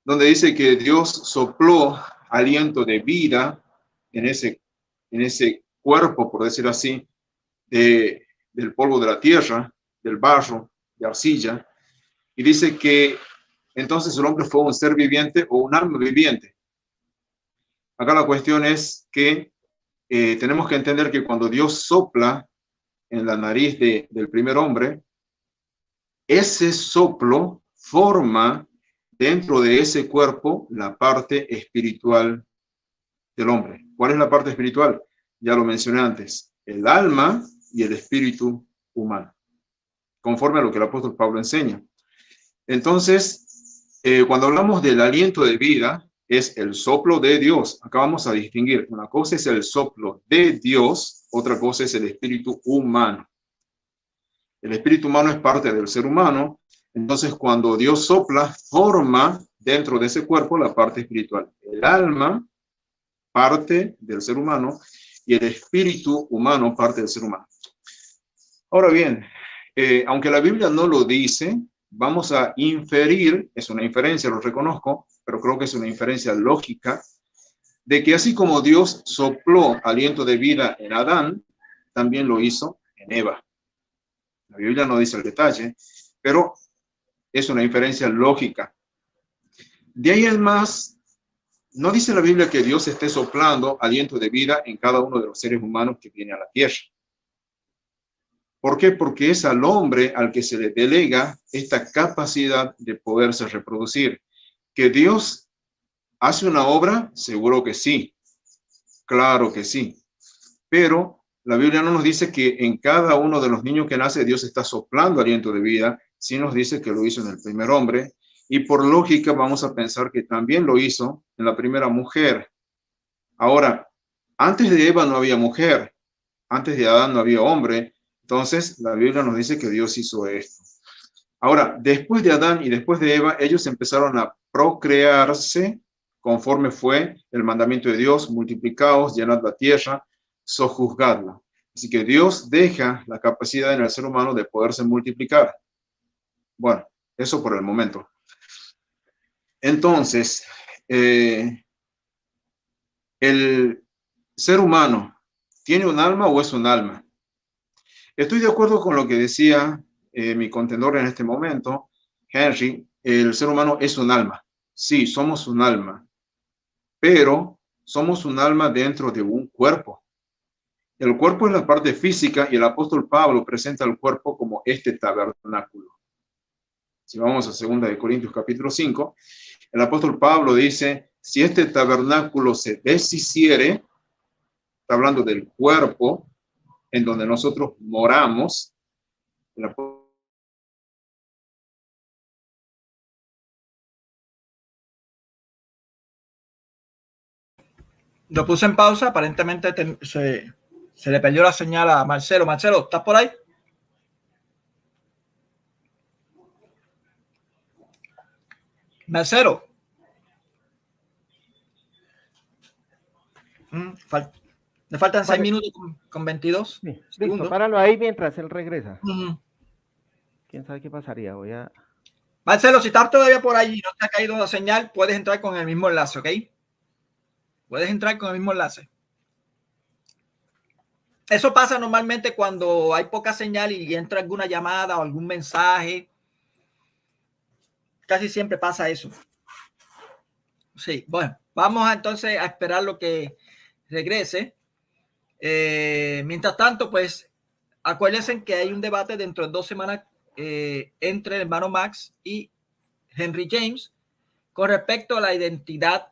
donde dice que Dios sopló aliento de vida en ese cuerpo, por decir así, del polvo de la tierra, del barro, de arcilla, y dice que entonces el hombre fue un ser viviente o un alma viviente. Acá la cuestión es que tenemos que entender que cuando Dios sopla en la nariz del primer hombre, ese soplo forma dentro de ese cuerpo la parte espiritual del hombre. ¿Cuál es la parte espiritual? Ya lo mencioné antes, el alma y el espíritu humano, conforme a lo que el apóstol Pablo enseña. Entonces, cuando hablamos del aliento de vida, es el soplo de Dios. Acá vamos a distinguir. Una cosa es el soplo de Dios, otra cosa es el espíritu humano. El espíritu humano es parte del ser humano. Entonces, cuando Dios sopla, forma dentro de ese cuerpo la parte espiritual. El alma, parte del ser humano, y el espíritu humano, parte del ser humano. Ahora bien, aunque la Biblia no lo dice, vamos a inferir, es una inferencia, lo reconozco, pero creo que es una inferencia lógica, de que así como Dios sopló aliento de vida en Adán, también lo hizo en Eva. La Biblia no dice el detalle, pero es una inferencia lógica. De ahí en más, no dice la Biblia que Dios esté soplando aliento de vida en cada uno de los seres humanos que viene a la tierra. ¿Por qué? Porque es al hombre al que se le delega esta capacidad de poderse reproducir. ¿Que Dios hace una obra? Seguro que sí. Claro que sí. Pero la Biblia no nos dice que en cada uno de los niños que nace Dios está soplando aliento de vida, sí nos dice que lo hizo en el primer hombre, y por lógica vamos a pensar que también lo hizo en la primera mujer. Ahora, antes de Eva no había mujer, antes de Adán no había hombre, entonces la Biblia nos dice que Dios hizo esto. Ahora, después de Adán y después de Eva, ellos empezaron a procrearse conforme fue el mandamiento de Dios: multiplicaos, llenad la tierra, sojuzgadla. Así que Dios deja la capacidad en el ser humano de poderse multiplicar. Bueno, eso por el momento. Entonces, ¿el ser humano tiene un alma o es un alma? Estoy de acuerdo con lo que decía mi contendor en este momento, Henry. El ser humano es un alma. Sí, somos un alma, pero somos un alma dentro de un cuerpo. El cuerpo es la parte física y el apóstol Pablo presenta el cuerpo como este tabernáculo. Si vamos a 2 de Corintios capítulo 5, el apóstol Pablo dice: si este tabernáculo se deshiciere, está hablando del cuerpo en donde nosotros moramos. Lo puse en pausa, aparentemente se le perdió la señal a Marcelo. Marcelo, ¿estás por ahí? Marcelo. Le faltan 6 minutos con 22 sí, segundos. Listo, páralo ahí mientras él regresa. ¿Quién sabe qué pasaría? Marcelo, si estás todavía por ahí y no te ha caído la señal, puedes entrar con el mismo enlace, ¿ok? Puedes entrar con el mismo enlace. Eso pasa normalmente cuando hay poca señal y entra alguna llamada o algún mensaje. Casi siempre pasa eso. Sí, bueno, vamos entonces a esperar lo que regrese. Mientras tanto, pues, acuérdense que hay un debate dentro de 2 semanas entre el hermano Max y Henry James con respecto a la identidad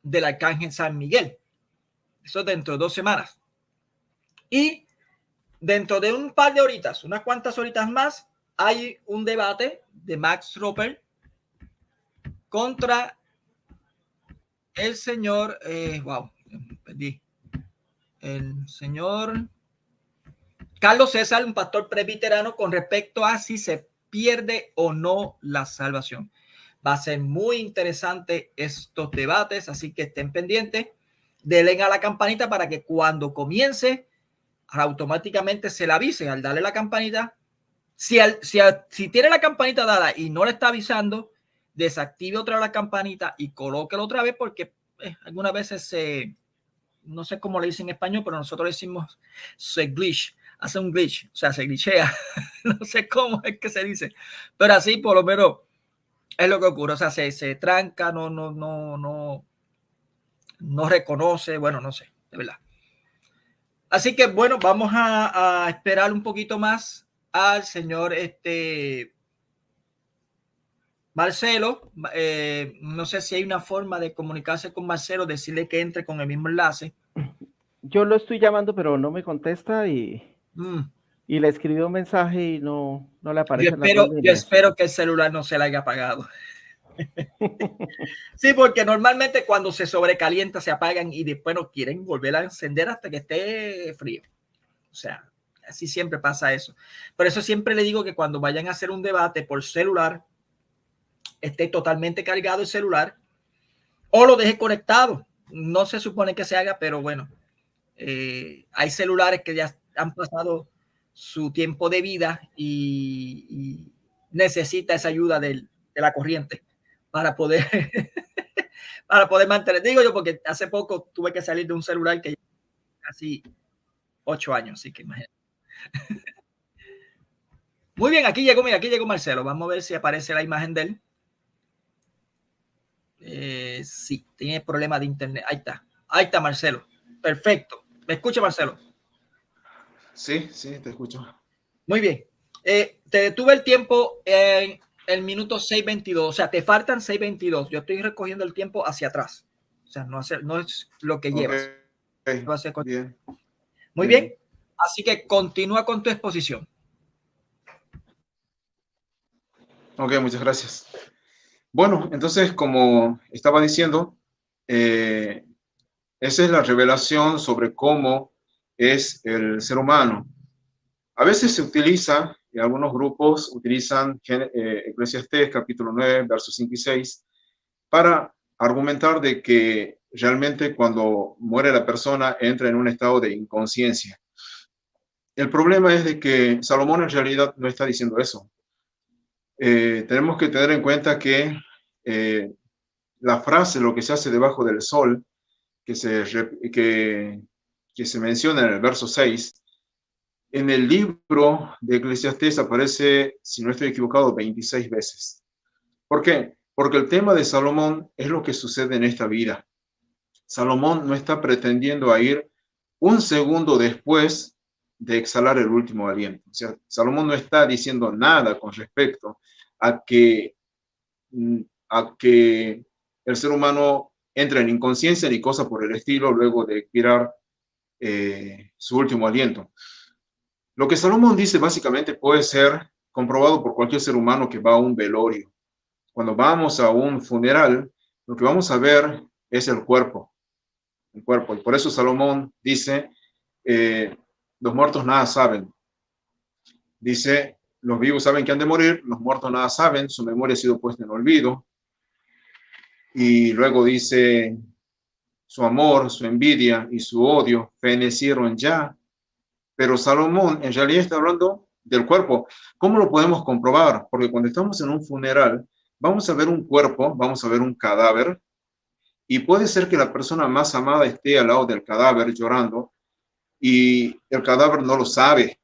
del arcángel San Miguel. Eso dentro de 2 semanas. Y dentro de un par de horitas, unas cuantas horitas más, hay un debate de Max Roper contra el señor, el señor Carlos César, un pastor presbiterano, con respecto a si se pierde o no la salvación. Va a ser muy interesante estos debates, así que estén pendientes. Denle a la campanita para que cuando comience automáticamente se le avise al darle la campanita. Si tiene la campanita dada y no le está avisando, desactive otra vez la campanita y colóquelo otra vez, porque algunas veces no sé cómo le dicen en español, pero nosotros le decimos se glitch, hace un glitch, o sea, se glitchea. No sé cómo es que se dice, pero así por lo menos es lo que ocurre. O sea, se tranca, no reconoce, bueno, no sé, de verdad. Así que bueno, vamos a esperar un poquito más al señor Marcelo. No sé si hay una forma de comunicarse con Marcelo, decirle que entre con el mismo enlace. Yo lo estoy llamando, pero no me contesta y le escribí un mensaje y no le aparece. Yo espero que el celular no se le haya apagado. Sí, porque normalmente cuando se sobrecalienta se apagan y después no quieren volver a encender hasta que esté frío. O sea, así siempre pasa eso. Por eso siempre le digo que cuando vayan a hacer un debate por celular, esté totalmente cargado el celular o lo deje conectado. No se supone que se haga, pero bueno, hay celulares que ya han pasado su tiempo de vida y necesita esa ayuda de la corriente para poder mantener. Digo yo porque hace poco tuve que salir de un celular que casi 8 años, así que imagínate. Muy bien, aquí llegó Marcelo. Vamos a ver si aparece la imagen de él. Sí, tiene problema de internet. Ahí está, Marcelo. Perfecto. ¿Me escucha, Marcelo? Sí, te escucho. Muy bien. Te detuve el tiempo en el minuto 6:22. O sea, te faltan 6:22. Yo estoy recogiendo el tiempo hacia atrás. O sea, no es lo que llevas. Bien. Muy bien. Así que continúa con tu exposición. Ok, muchas gracias. Bueno, entonces, como estaba diciendo, esa es la revelación sobre cómo es el ser humano. A veces se utiliza, y algunos grupos utilizan Eclesiastés capítulo 9, versos 5 y 6, para argumentar de que realmente cuando muere la persona entra en un estado de inconsciencia. El problema es de que Salomón en realidad no está diciendo eso. Tenemos que tener en cuenta que la frase, lo que se hace debajo del sol, que se menciona en el verso 6, en el libro de Eclesiastés aparece, si no estoy equivocado, 26 veces. ¿Por qué? Porque el tema de Salomón es lo que sucede en esta vida. Salomón no está pretendiendo a ir un segundo después de exhalar el último aliento. O sea, Salomón no está diciendo nada con respecto a que el ser humano entre en inconsciencia ni cosa por el estilo luego de expirar su último aliento. Lo que Salomón dice básicamente puede ser comprobado por cualquier ser humano que va a un velorio. Cuando vamos a un funeral, lo que vamos a ver es el cuerpo. Y por eso Salomón dice, los muertos nada saben. Dice, los vivos saben que han de morir, los muertos nada saben, su memoria ha sido puesta en olvido. Y luego dice, su amor, su envidia y su odio fenecieron ya. Pero Salomón en realidad está hablando del cuerpo. ¿Cómo lo podemos comprobar? Porque cuando estamos en un funeral, vamos a ver un cuerpo, vamos a ver un cadáver, y puede ser que la persona más amada esté al lado del cadáver llorando, y el cadáver no lo sabe.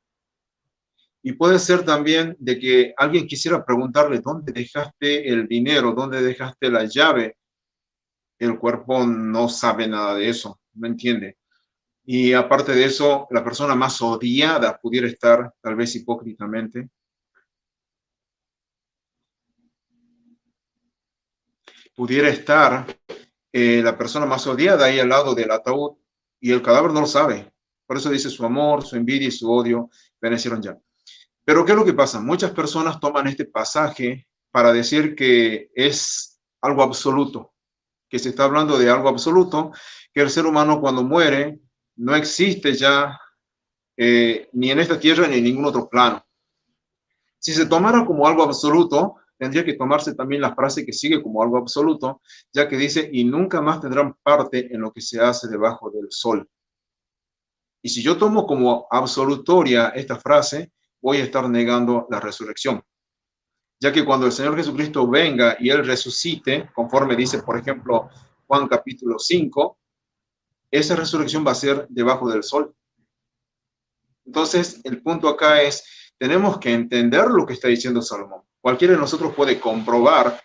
Y puede ser también de que alguien quisiera preguntarle, ¿dónde dejaste el dinero? ¿Dónde dejaste la llave? El cuerpo no sabe nada de eso, no entiende. Y aparte de eso, la persona más odiada pudiera estar, tal vez hipócritamente, pudiera estar la persona más odiada ahí al lado del ataúd, y el cadáver no lo sabe. Por eso dice, su amor, su envidia y su odio fenecieron ya. Pero ¿qué es lo que pasa? Muchas personas toman este pasaje para decir que es algo absoluto, que se está hablando de algo absoluto, que el ser humano cuando muere no existe ya ni en esta tierra ni en ningún otro plano. Si se tomara como algo absoluto, tendría que tomarse también la frase que sigue como algo absoluto, ya que dice, y nunca más tendrán parte en lo que se hace debajo del sol. Y si yo tomo como absolutoria esta frase, voy a estar negando la resurrección. Ya que cuando el Señor Jesucristo venga y Él resucite, conforme dice, por ejemplo, Juan capítulo 5, esa resurrección va a ser debajo del sol. Entonces, el punto acá es, tenemos que entender lo que está diciendo Salomón. Cualquiera de nosotros puede comprobar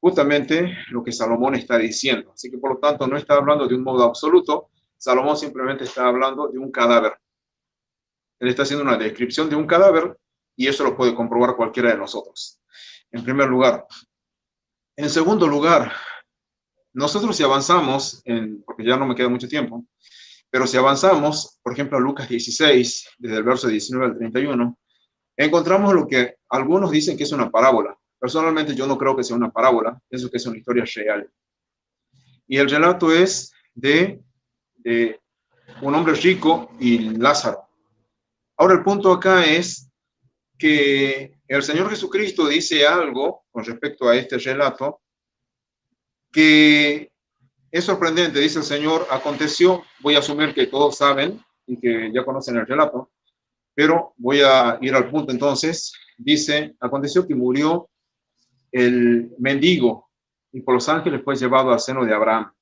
justamente lo que Salomón está diciendo. Así que, por lo tanto, no está hablando de un modo absoluto. Salomón simplemente está hablando de un cadáver. Él está haciendo una descripción de un cadáver y eso lo puede comprobar cualquiera de nosotros. En primer lugar. En segundo lugar, nosotros si avanzamos, porque ya no me queda mucho tiempo, pero si avanzamos, por ejemplo, a Lucas 16, desde el verso 19 al 31, encontramos lo que algunos dicen que es una parábola. Personalmente yo no creo que sea una parábola, pienso que es una historia real. Y el relato es de un hombre rico y Lázaro. Ahora el punto acá es que el Señor Jesucristo dice algo con respecto a este relato que es sorprendente. Dice el Señor, aconteció, voy a asumir que todos saben y que ya conocen el relato, pero voy a ir al punto entonces. Dice, aconteció que murió el mendigo y por los ángeles fue llevado al seno de Abraham.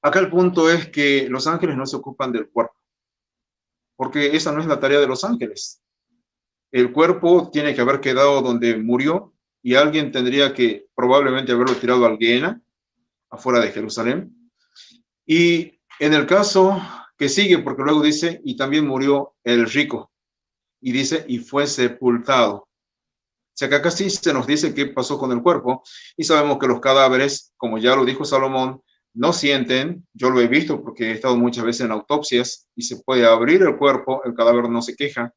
Acá el punto es que los ángeles no se ocupan del cuerpo, porque esa no es la tarea de los ángeles. El cuerpo tiene que haber quedado donde murió y alguien tendría que probablemente haberlo tirado al Gehenna afuera de Jerusalén. Y en el caso que sigue, porque luego dice, y también murió el rico, y dice, y fue sepultado. O sea que acá sí se nos dice qué pasó con el cuerpo, y sabemos que los cadáveres, como ya lo dijo Salomón, no sienten. Yo lo he visto porque he estado muchas veces en autopsias, y se puede abrir el cuerpo, el cadáver no se queja,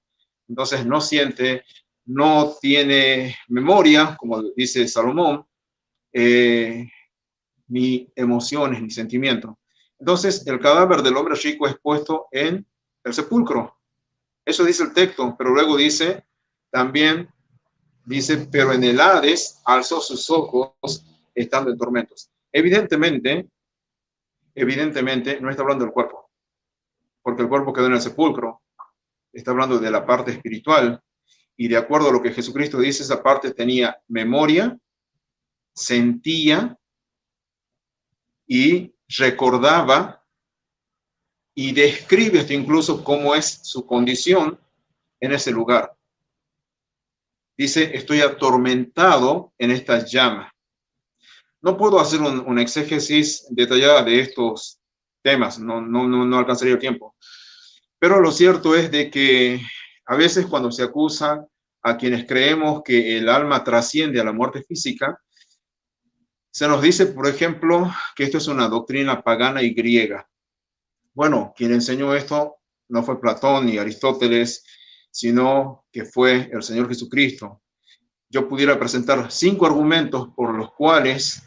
entonces no siente, no tiene memoria, como dice Salomón, ni emociones, ni sentimientos. Entonces, el cadáver del hombre rico es puesto en el sepulcro. Eso dice el texto, pero luego dice, también dice, pero en el Hades alzó sus ojos estando en tormentos. Evidentemente, no está hablando del cuerpo, porque el cuerpo quedó en el sepulcro. Está hablando de la parte espiritual, y de acuerdo a lo que Jesucristo dice, esa parte tenía memoria, sentía y recordaba, y describe hasta incluso cómo es su condición en ese lugar. Dice, estoy atormentado en estas llamas. No puedo hacer un exégesis detallada de estos temas, no alcanzaría el tiempo. Pero lo cierto es de que a veces cuando se acusa a quienes creemos que el alma trasciende a la muerte física, se nos dice, por ejemplo, que esto es una doctrina pagana y griega. Bueno, quien enseñó esto no fue Platón ni Aristóteles, sino que fue el Señor Jesucristo. Yo pudiera presentar 5 argumentos por los cuales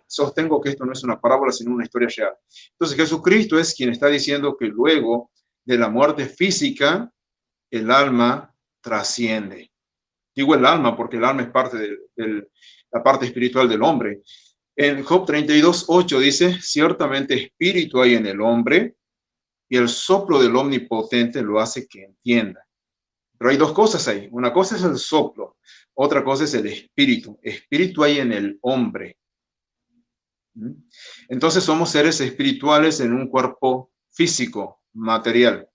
sostengo que esto no es una parábola, sino una historia real. Entonces, Jesucristo es quien está diciendo que luego de la muerte física, el alma trasciende. Digo el alma porque el alma es parte de la parte espiritual del hombre. En Job 32:8 dice, ciertamente espíritu hay en el hombre y el soplo del Omnipotente lo hace que entienda. Pero hay 2 cosas ahí. Una cosa es el soplo, otra cosa es el espíritu. Espíritu hay en el hombre. Entonces somos seres espirituales en un cuerpo físico, material.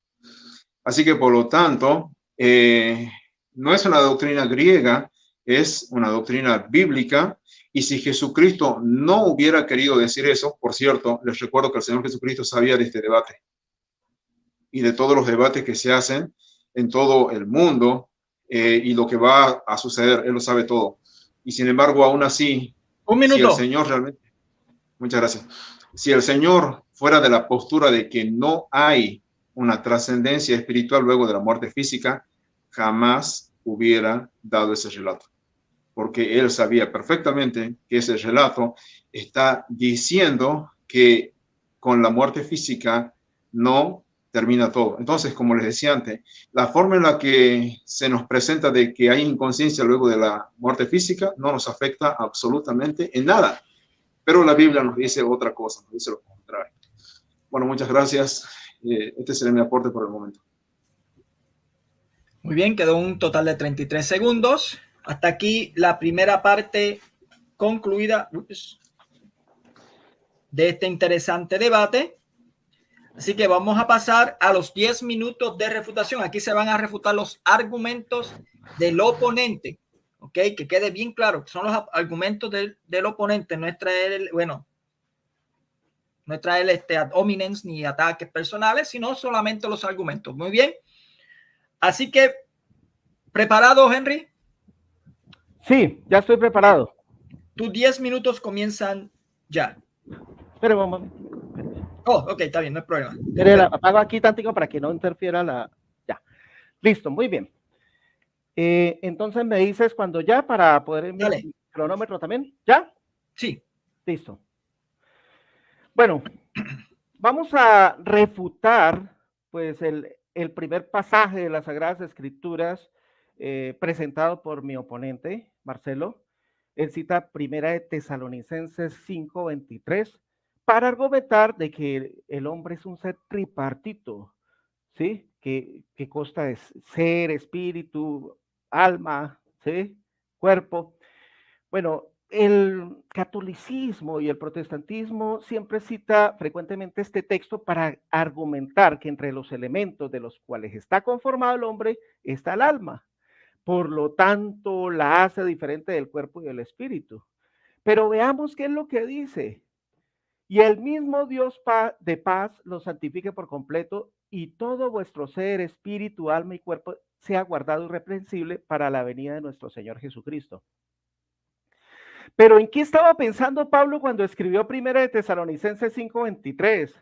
Así que por lo tanto, no es una doctrina griega, es una doctrina bíblica. Y si Jesucristo no hubiera querido decir eso, por cierto, les recuerdo que el Señor Jesucristo sabía de este debate y de todos los debates que se hacen en todo el mundo y lo que va a suceder, Él lo sabe todo. Y sin embargo, aún así, Un minuto. si el Señor realmente, muchas gracias, si el Señor fuera de la postura de que no hay una trascendencia espiritual luego de la muerte física, jamás hubiera dado ese relato, porque él sabía perfectamente que ese relato está diciendo que con la muerte física no termina todo. Entonces, como les decía antes, la forma en la que se nos presenta de que hay inconsciencia luego de la muerte física no nos afecta absolutamente en nada, pero la Biblia nos dice otra cosa, nos dice lo contrario. Bueno, muchas gracias. Este será mi aporte por el momento. Muy bien, quedó un total de 33 segundos. Hasta aquí la primera parte concluida de este interesante debate. Así que vamos a pasar a los 10 minutos de refutación. Aquí se van a refutar los argumentos del oponente. ¿Ok? Que quede bien claro. Son los argumentos del oponente. No es traer, no es traer ad hominem ni ataques personales, sino solamente los argumentos. Muy bien. Así que, ¿preparado, Henry? Sí, ya estoy preparado. Tus 10 minutos comienzan ya. Espera, vamos. Oh, ok, está bien, no hay problema. Apago aquí tantico para que no interfiera la... Ya. Listo, muy bien. Entonces me dices cuando ya para poder enviar el cronómetro también. ¿Ya? Sí. Listo. Bueno, vamos a refutar pues el primer pasaje de las Sagradas Escrituras presentado por mi oponente, Marcelo. Él cita Primera de Tesalonicenses 5:23 para argumentar de que el hombre es un ser tripartito, ¿sí? Que consta de ser, espíritu, alma, ¿sí? Cuerpo. Bueno, el catolicismo y el protestantismo siempre cita frecuentemente este texto para argumentar que entre los elementos de los cuales está conformado el hombre está el alma. Por lo tanto, la hace diferente del cuerpo y del espíritu. Pero veamos qué es lo que dice. Y el mismo Dios de paz los santifique por completo, y todo vuestro ser, espíritu, alma y cuerpo sea guardado irreprensible para la venida de nuestro Señor Jesucristo. Pero ¿en qué estaba pensando Pablo cuando escribió 1 de Tesalonicenses 5:23?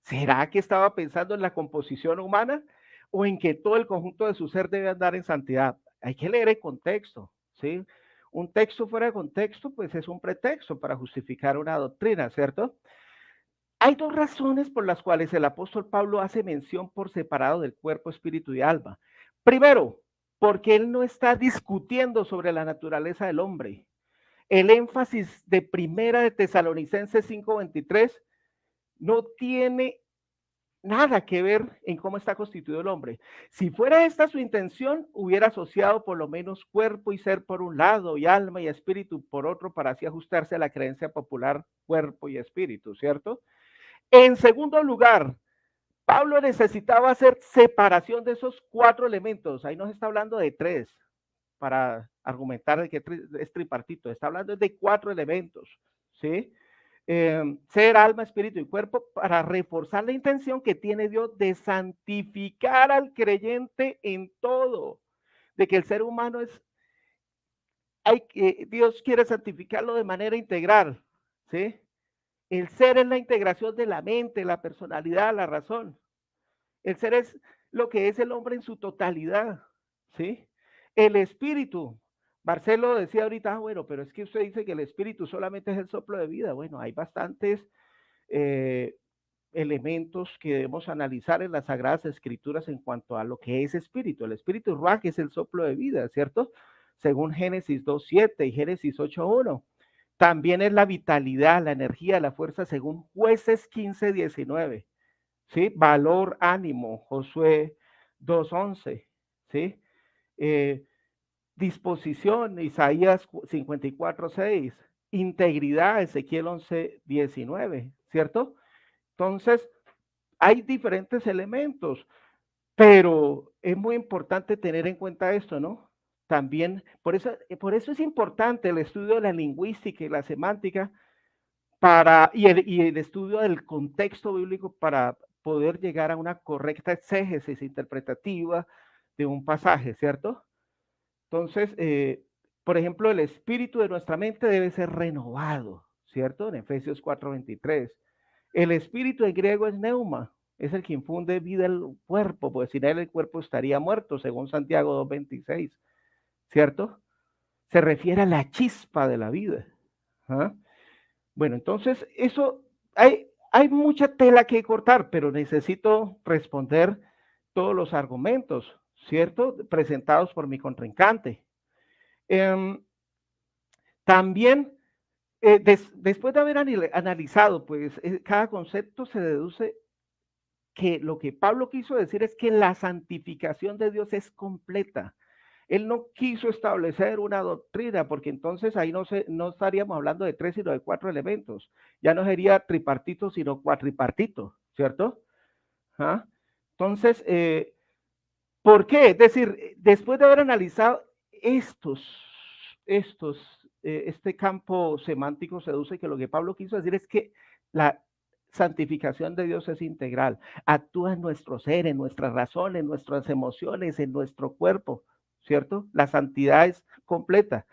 ¿Será que estaba pensando en la composición humana o en que todo el conjunto de su ser debe andar en santidad? Hay que leer el contexto, ¿sí? Un texto fuera de contexto, pues es un pretexto para justificar una doctrina, ¿cierto? Hay dos razones por las cuales el apóstol Pablo hace mención por separado del cuerpo, espíritu y alma. Primero, porque él no está discutiendo sobre la naturaleza del hombre. El énfasis de 1 de Tesalonicenses 5:23 no tiene nada que ver en cómo está constituido el hombre. Si fuera esta su intención, hubiera asociado por lo menos cuerpo y ser por un lado y alma y espíritu por otro para así ajustarse a la creencia popular cuerpo y espíritu, ¿cierto? En segundo lugar, Pablo necesitaba hacer separación de esos 4 elementos. Ahí nos está hablando de 3 para argumentar de que es tripartito. Está hablando de 4 elementos, ¿sí? Ser, alma, espíritu y cuerpo, para reforzar la intención que tiene Dios de santificar al creyente en todo, de que el ser humano Dios quiere santificarlo de manera integral, ¿sí? El ser es la integración de la mente, la personalidad, la razón. El ser es lo que es el hombre en su totalidad, ¿sí? El espíritu, Marcelo decía ahorita, bueno, pero es que usted dice que el espíritu solamente es el soplo de vida. Bueno, hay bastantes elementos que debemos analizar en las Sagradas Escrituras en cuanto a lo que es espíritu. El espíritu ruach es el soplo de vida, ¿cierto? Según Génesis 2:7 y Génesis 8:1. También es la vitalidad, la energía, la fuerza, según Jueces 15:19. ¿Sí? Valor, ánimo, Josué 2:11. ¿Sí? Disposición, Isaías 54:6. Integridad, Ezequiel 11:19. ¿Cierto? Entonces, hay diferentes elementos, pero es muy importante tener en cuenta esto, ¿no? También, por eso es importante el estudio de la lingüística y la semántica y el estudio del contexto bíblico para poder llegar a una correcta exégesis interpretativa de un pasaje, ¿cierto? Entonces, por ejemplo, el espíritu de nuestra mente debe ser renovado, ¿cierto? En Efesios 4:23. El espíritu en griego es neuma, es el que infunde vida al cuerpo, pues sin él el cuerpo estaría muerto, según Santiago 2:26, ¿cierto? Se refiere a la chispa de la vida. ¿Ah? Bueno, entonces eso, hay mucha tela que cortar, pero necesito responder todos los argumentos, ¿cierto? Presentados por mi contrincante. También, después de haber analizado, pues, cada concepto se deduce que lo que Pablo quiso decir es que la santificación de Dios es completa. Él no quiso establecer una doctrina, porque entonces ahí no estaríamos hablando de 3, sino de 4 elementos. Ya no sería tripartito, sino cuatripartito, ¿cierto? ¿Ah? Entonces, ¿por qué? Es decir, después de haber analizado este campo semántico, se deduce que lo que Pablo quiso decir es que la santificación de Dios es integral. Actúa en nuestro ser, en nuestras razones, en nuestras emociones, en nuestro cuerpo, ¿cierto? La santidad es completa,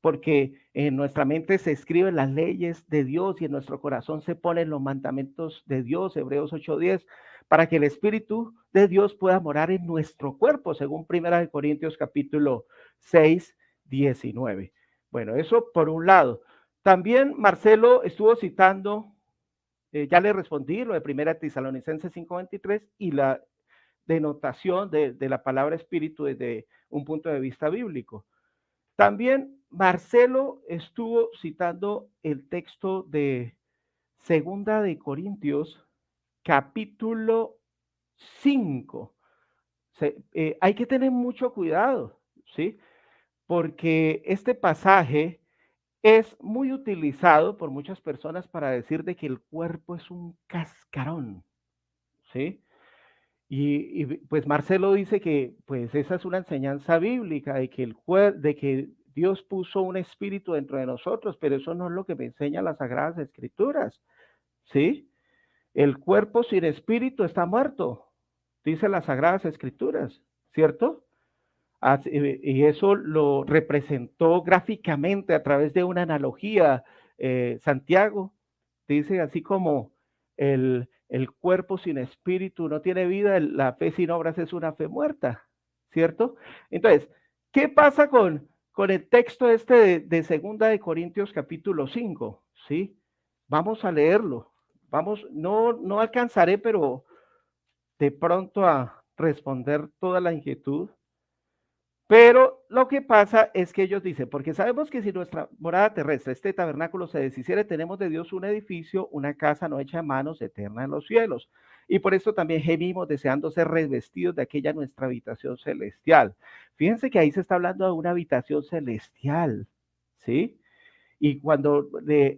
porque en nuestra mente se escriben las leyes de Dios y en nuestro corazón se ponen los mandamientos de Dios, Hebreos 8:10, para que el Espíritu de Dios pueda morar en nuestro cuerpo, según 1 Corintios capítulo 6:19. Bueno, eso por un lado. También Marcelo estuvo citando, ya le respondí lo de 1 Tesalonicenses 5:23 y la denotación de la palabra espíritu desde un punto de vista bíblico. También Marcelo estuvo citando el texto de 2 de Corintios, capítulo 5. Hay que tener mucho cuidado, ¿sí? Porque este pasaje es muy utilizado por muchas personas para decir de que el cuerpo es un cascarón, ¿sí? Y pues Marcelo dice que pues esa es una enseñanza bíblica de que Dios puso un espíritu dentro de nosotros, pero eso no es lo que me enseñan las Sagradas Escrituras, ¿sí? El cuerpo sin espíritu está muerto, dice las Sagradas Escrituras, ¿cierto? Y eso lo representó gráficamente a través de una analogía. Santiago dice así como el cuerpo sin espíritu no tiene vida, la fe sin obras es una fe muerta, ¿cierto? Entonces, ¿qué pasa con el texto este de 2 de Corintios capítulo 5? ¿Sí? Vamos a leerlo. Vamos, no alcanzaré, pero de pronto a responder toda la inquietud. Pero lo que pasa es que ellos dicen, porque sabemos que si nuestra morada terrestre, este tabernáculo se deshiciere, tenemos de Dios un edificio, una casa no hecha de manos, eterna en los cielos. Y por eso también gemimos deseando ser revestidos de aquella nuestra habitación celestial. Fíjense que ahí se está hablando de una habitación celestial, ¿sí? Y cuando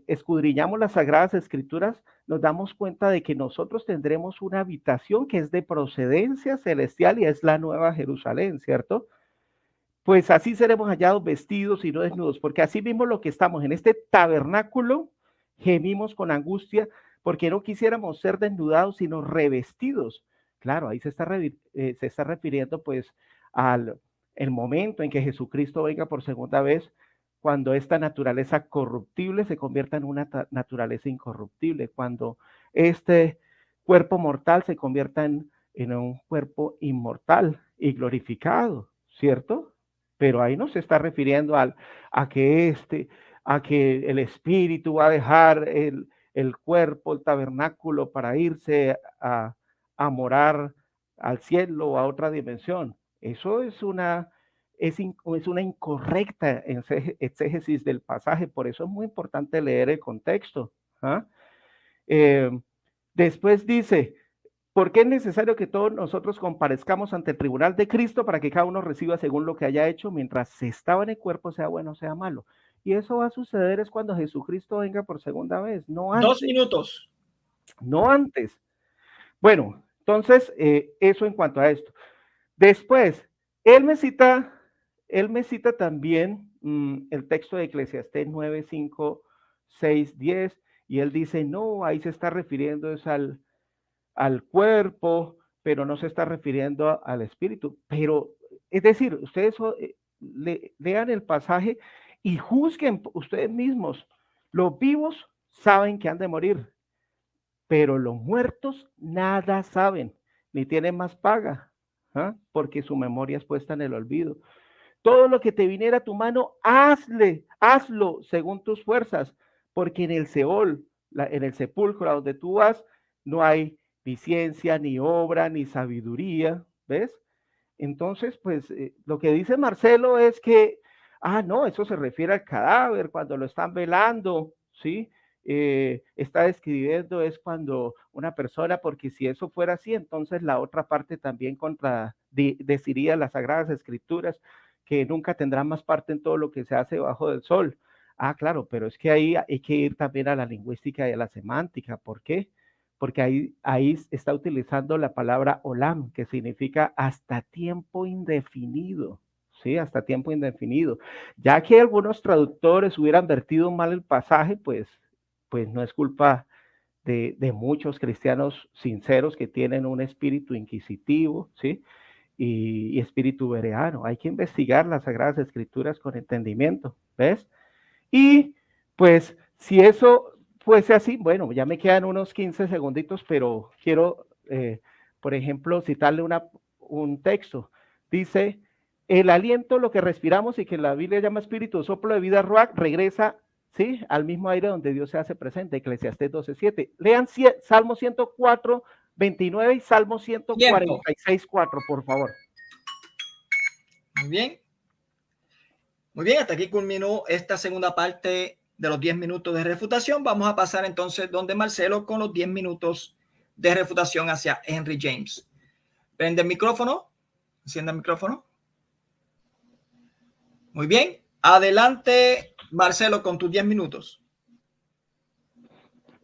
escudriñamos las Sagradas Escrituras, nos damos cuenta de que nosotros tendremos una habitación que es de procedencia celestial y es la Nueva Jerusalén, ¿cierto? Pues así seremos hallados vestidos y no desnudos, porque así mismo lo que estamos en este tabernáculo, gemimos con angustia, porque no quisiéramos ser desnudados, sino revestidos. Claro, ahí se está refiriendo pues al el momento en que Jesucristo venga por segunda vez, cuando esta naturaleza corruptible se convierta en una naturaleza incorruptible, cuando este cuerpo mortal se convierta en un cuerpo inmortal y glorificado, ¿cierto? Pero ahí no se está refiriendo a que el espíritu va a dejar el cuerpo, el tabernáculo para irse a morar al cielo o a otra dimensión. Eso es una incorrecta exégesis del pasaje, por eso es muy importante leer el contexto. Después dice, ¿por qué es necesario que todos nosotros comparezcamos ante el tribunal de Cristo para que cada uno reciba según lo que haya hecho mientras se estaba en el cuerpo, sea bueno o sea malo? Y eso va a suceder es cuando Jesucristo venga por segunda vez, no antes. 2 minutos. No antes. Bueno, entonces, eso en cuanto a esto. Después, él me cita también el texto de Eclesiastés 9, 5, 6, 10, y él dice, no, ahí se está refiriendo es al cuerpo, pero no se está refiriendo al espíritu. Pero, es decir, ustedes lean el pasaje y juzguen ustedes mismos. Los vivos saben que han de morir, pero los muertos nada saben, ni tienen más paga, porque su memoria es puesta en el olvido. Todo lo que te viniera a tu mano, hazlo según tus fuerzas, porque en el Seol, en el sepulcro donde tú vas, no hay ni ciencia, ni obra, ni sabiduría, ¿ves? Entonces, pues, lo que dice Marcelo es que, no, eso se refiere al cadáver, cuando lo están velando, ¿sí? Está describiendo es cuando una persona, porque si eso fuera así, entonces la otra parte también deciría las Sagradas Escrituras, que nunca tendrá más parte en todo lo que se hace bajo del sol. Claro, pero es que ahí hay que ir también a la lingüística y a la semántica. ¿Por qué? Porque ahí está utilizando la palabra olam, que significa hasta tiempo indefinido, ¿sí? Hasta tiempo indefinido. Ya que algunos traductores hubieran vertido mal el pasaje, pues no es culpa de muchos cristianos sinceros que tienen un espíritu inquisitivo, ¿sí? Y espíritu bereano. Hay que investigar las Sagradas Escrituras con entendimiento, ¿ves? Y pues si eso fuese así, bueno, ya me quedan unos 15 segunditos, pero quiero, por ejemplo, citarle un texto. Dice, el aliento, lo que respiramos y que la Biblia llama espíritu, soplo de vida, ruach, regresa, ¿sí? Al mismo aire donde Dios se hace presente, Eclesiastés 12:7. Lean Salmo 104, 29 y Salmo 146, 4, por favor. Muy bien. Muy bien, hasta aquí culminó esta segunda parte de los 10 minutos de refutación. Vamos a pasar entonces donde Marcelo con los 10 minutos de refutación hacia Henry James. Prende el micrófono. Encienda el micrófono. Muy bien. Adelante, Marcelo, con tus 10 minutos.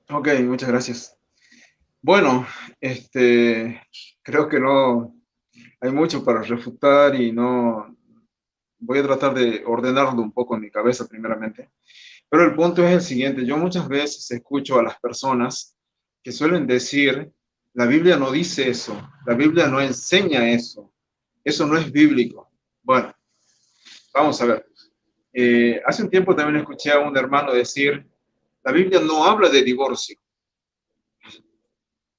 Ok, muchas gracias. Bueno, creo que no hay mucho para refutar y no voy a tratar de ordenarlo un poco en mi cabeza primeramente. Pero el punto es el siguiente. Yo muchas veces escucho a las personas que suelen decir, la Biblia no dice eso, la Biblia no enseña eso, eso no es bíblico. Bueno, vamos a ver. Hace un tiempo también escuché a un hermano decir, la Biblia no habla de divorcio.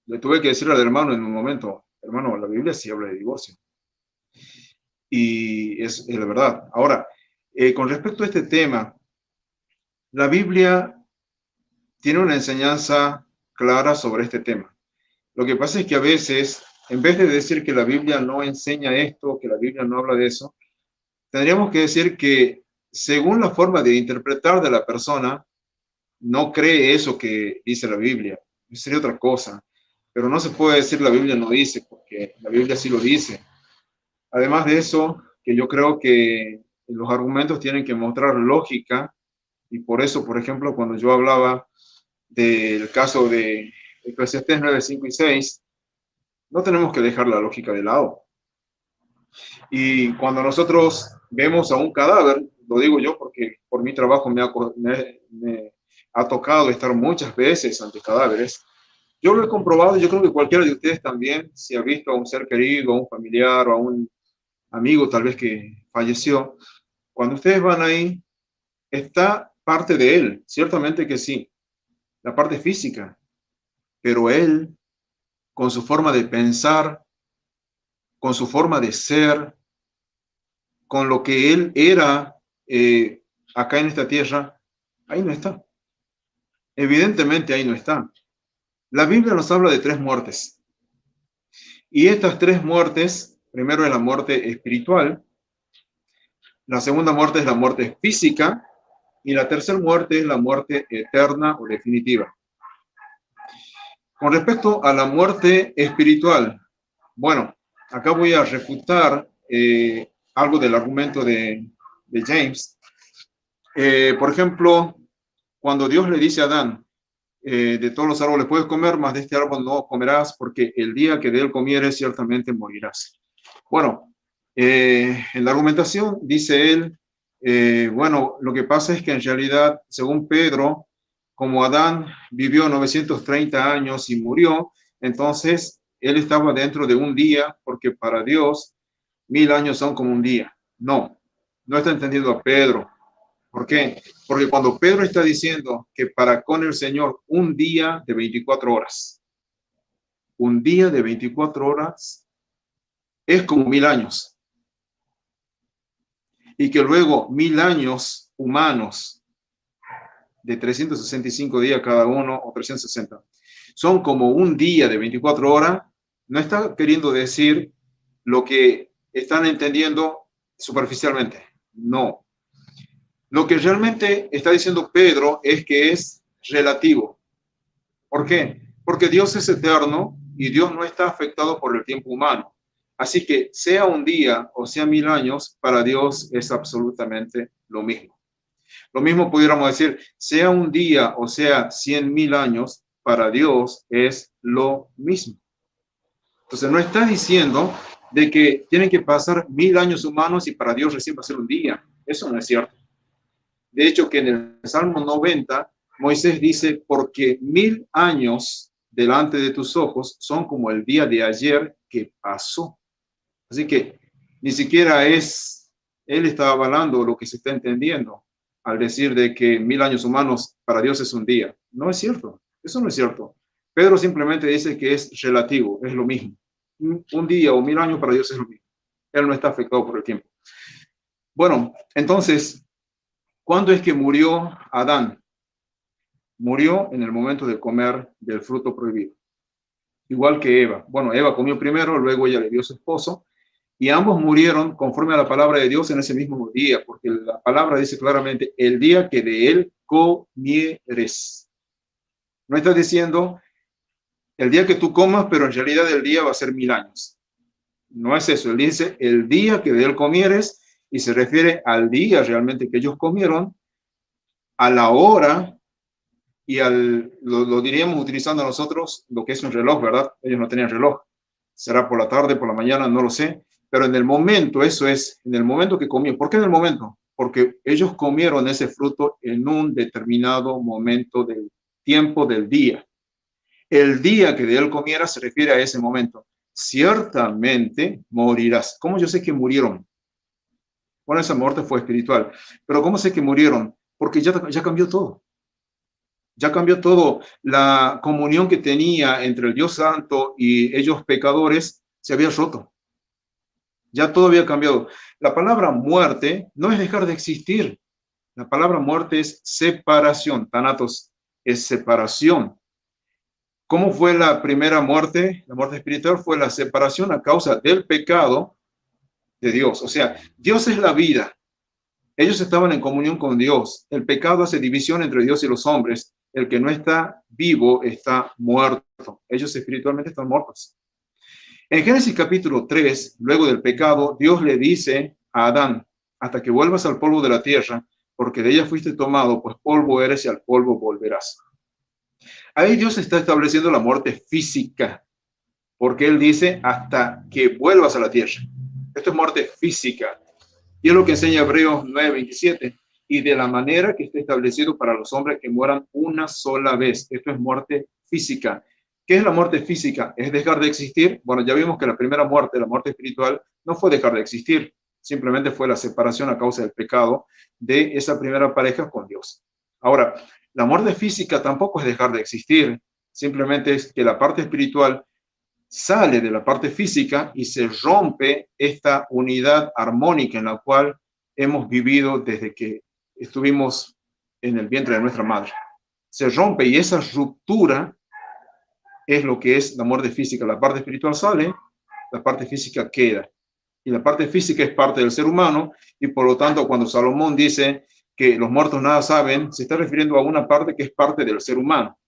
Le tuve que decir al hermano en un momento, hermano, la Biblia sí habla de divorcio. Y es la verdad. Ahora, con respecto a este tema, la Biblia tiene una enseñanza clara sobre este tema. Lo que pasa es que a veces, en vez de decir que la Biblia no enseña esto, que la Biblia no habla de eso, tendríamos que decir que según la forma de interpretar de la persona, no cree eso que dice la Biblia. Sería otra cosa. Pero no se puede decir la Biblia no dice, porque la Biblia sí lo dice. Además de eso, que yo creo que los argumentos tienen que mostrar lógica, y por eso, por ejemplo, cuando yo hablaba del caso de Eclesiastés 9, 5 y 6, no tenemos que dejar la lógica de lado. Y cuando nosotros vemos a un cadáver, lo digo yo porque por mi trabajo me ha tocado estar muchas veces ante cadáveres, yo lo he comprobado y yo creo que cualquiera de ustedes también, si ha visto a un ser querido, a un familiar o a un amigo tal vez que falleció, cuando ustedes van ahí, está parte de él, ciertamente que sí, la parte física, pero él, con su forma de pensar, con su forma de ser, con lo que él era acá en esta tierra, ahí no está. Evidentemente ahí no está. La Biblia nos habla de 3 muertes. Y estas 3 muertes, primero es la muerte espiritual, la segunda muerte es la muerte física, y la tercera muerte es la muerte eterna o definitiva. Con respecto a la muerte espiritual, bueno, acá voy a refutar algo del argumento de James. Por ejemplo, cuando Dios le dice a Adán, de todos los árboles puedes comer, mas de este árbol no comerás, porque el día que de él comieres ciertamente morirás. Bueno, en la argumentación dice él, bueno, lo que pasa es que en realidad, según Pedro, como Adán vivió 930 años y murió, entonces él estaba dentro de un día, porque para Dios 1000 años son como un día. No, no está entendiendo a Pedro. ¿Por qué? Porque cuando Pedro está diciendo que para con el Señor un día de 24 horas, un día de 24 horas es como 1000 años. Y que luego 1000 años humanos de 365 días cada uno, o 360, son como un día de 24 horas, no está queriendo decir lo que están entendiendo superficialmente. No. Lo que realmente está diciendo Pedro es que es relativo. ¿Por qué? Porque Dios es eterno y Dios no está afectado por el tiempo humano. Así que sea un día o sea 1000 años, para Dios es absolutamente lo mismo. Lo mismo pudiéramos decir, sea un día o sea 100.000 años, para Dios es lo mismo. Entonces no está diciendo de que tienen que pasar 1000 años humanos y para Dios recién va a ser un día. Eso no es cierto. De hecho, que en el Salmo 90, Moisés dice, porque 1000 años delante de tus ojos son como el día de ayer que pasó. Así que ni siquiera él está avalando lo que se está entendiendo al decir de que 1000 años humanos para Dios es un día. No es cierto, eso no es cierto. Pedro simplemente dice que es relativo, es lo mismo. Un día o 1000 años para Dios es lo mismo. Él no está afectado por el tiempo. Bueno, entonces, ¿cuándo es que murió Adán? Murió en el momento de comer del fruto prohibido. Igual que Eva. Bueno, Eva comió primero, luego ella le dio a su esposo, y ambos murieron conforme a la palabra de Dios en ese mismo día, porque la palabra dice claramente, el día que de él comieres. No está diciendo el día que tú comas, pero en realidad el día va a ser 1000 años. No es eso, él dice el día que de él comieres, y se refiere al día realmente que ellos comieron, a la hora, y lo diríamos utilizando nosotros lo que es un reloj, ¿verdad? Ellos no tenían reloj. Será por la tarde, por la mañana, no lo sé, Pero en el momento, eso es, en el momento que comieron. ¿Por qué en el momento? Porque ellos comieron ese fruto en un determinado momento del tiempo del día. El día que de él comiera se refiere a ese momento. Ciertamente morirás. ¿Cómo yo sé que murieron? Bueno, esa muerte fue espiritual. Pero ¿cómo sé que murieron? Porque ya cambió todo. Ya cambió todo. La comunión que tenía entre el Dios Santo y ellos pecadores se había roto. Ya todo había cambiado. La palabra muerte no es dejar de existir. La palabra muerte es separación. Thanatos es separación. ¿Cómo fue la primera muerte? La muerte espiritual fue la separación a causa del pecado de Dios. O sea, Dios es la vida. Ellos estaban en comunión con Dios. El pecado hace división entre Dios y los hombres. El que no está vivo está muerto. Ellos espiritualmente están muertos. En Génesis capítulo 3, luego del pecado, Dios le dice a Adán, hasta que vuelvas al polvo de la tierra, porque de ella fuiste tomado, pues polvo eres y al polvo volverás. Ahí Dios está estableciendo la muerte física, porque Él dice hasta que vuelvas a la tierra. Esto es muerte física. Y es lo que enseña Hebreos 9:27. Y de la manera que está establecido para los hombres que mueran una sola vez. Esto es muerte física. ¿Qué es la muerte física? ¿Es dejar de existir? Bueno, ya vimos que la primera muerte, la muerte espiritual, no fue dejar de existir. Simplemente fue la separación a causa del pecado de esa primera pareja con Dios. Ahora, la muerte física tampoco es dejar de existir. Simplemente es que la parte espiritual sale de la parte física y se rompe esta unidad armónica en la cual hemos vivido desde que estuvimos en el vientre de nuestra madre. Se rompe y esa ruptura es lo que es la muerte física. La parte espiritual sale, la parte física queda. Y la parte física es parte del ser humano y por lo tanto cuando Salomón dice que los muertos nada saben, se está refiriendo a una parte que es parte del ser humano,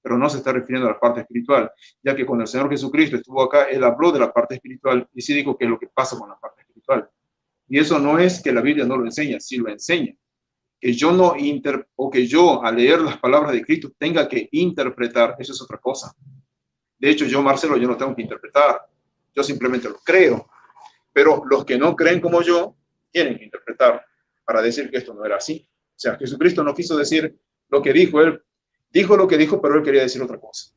pero no se está refiriendo a la parte espiritual, ya que cuando el Señor Jesucristo estuvo acá, Él habló de la parte espiritual y sí dijo qué es lo que pasa con la parte espiritual. Y eso no es que la Biblia no lo enseña, sí lo enseña. Que yo no o que yo al leer las palabras de Cristo tenga que interpretar, eso es otra cosa. De hecho, yo, Marcelo, yo no tengo que interpretar, yo simplemente lo creo. Pero los que no creen como yo tienen que interpretar para decir que esto no era así. O sea, Jesucristo no quiso decir lo que dijo, Él dijo lo que dijo, pero Él quería decir otra cosa.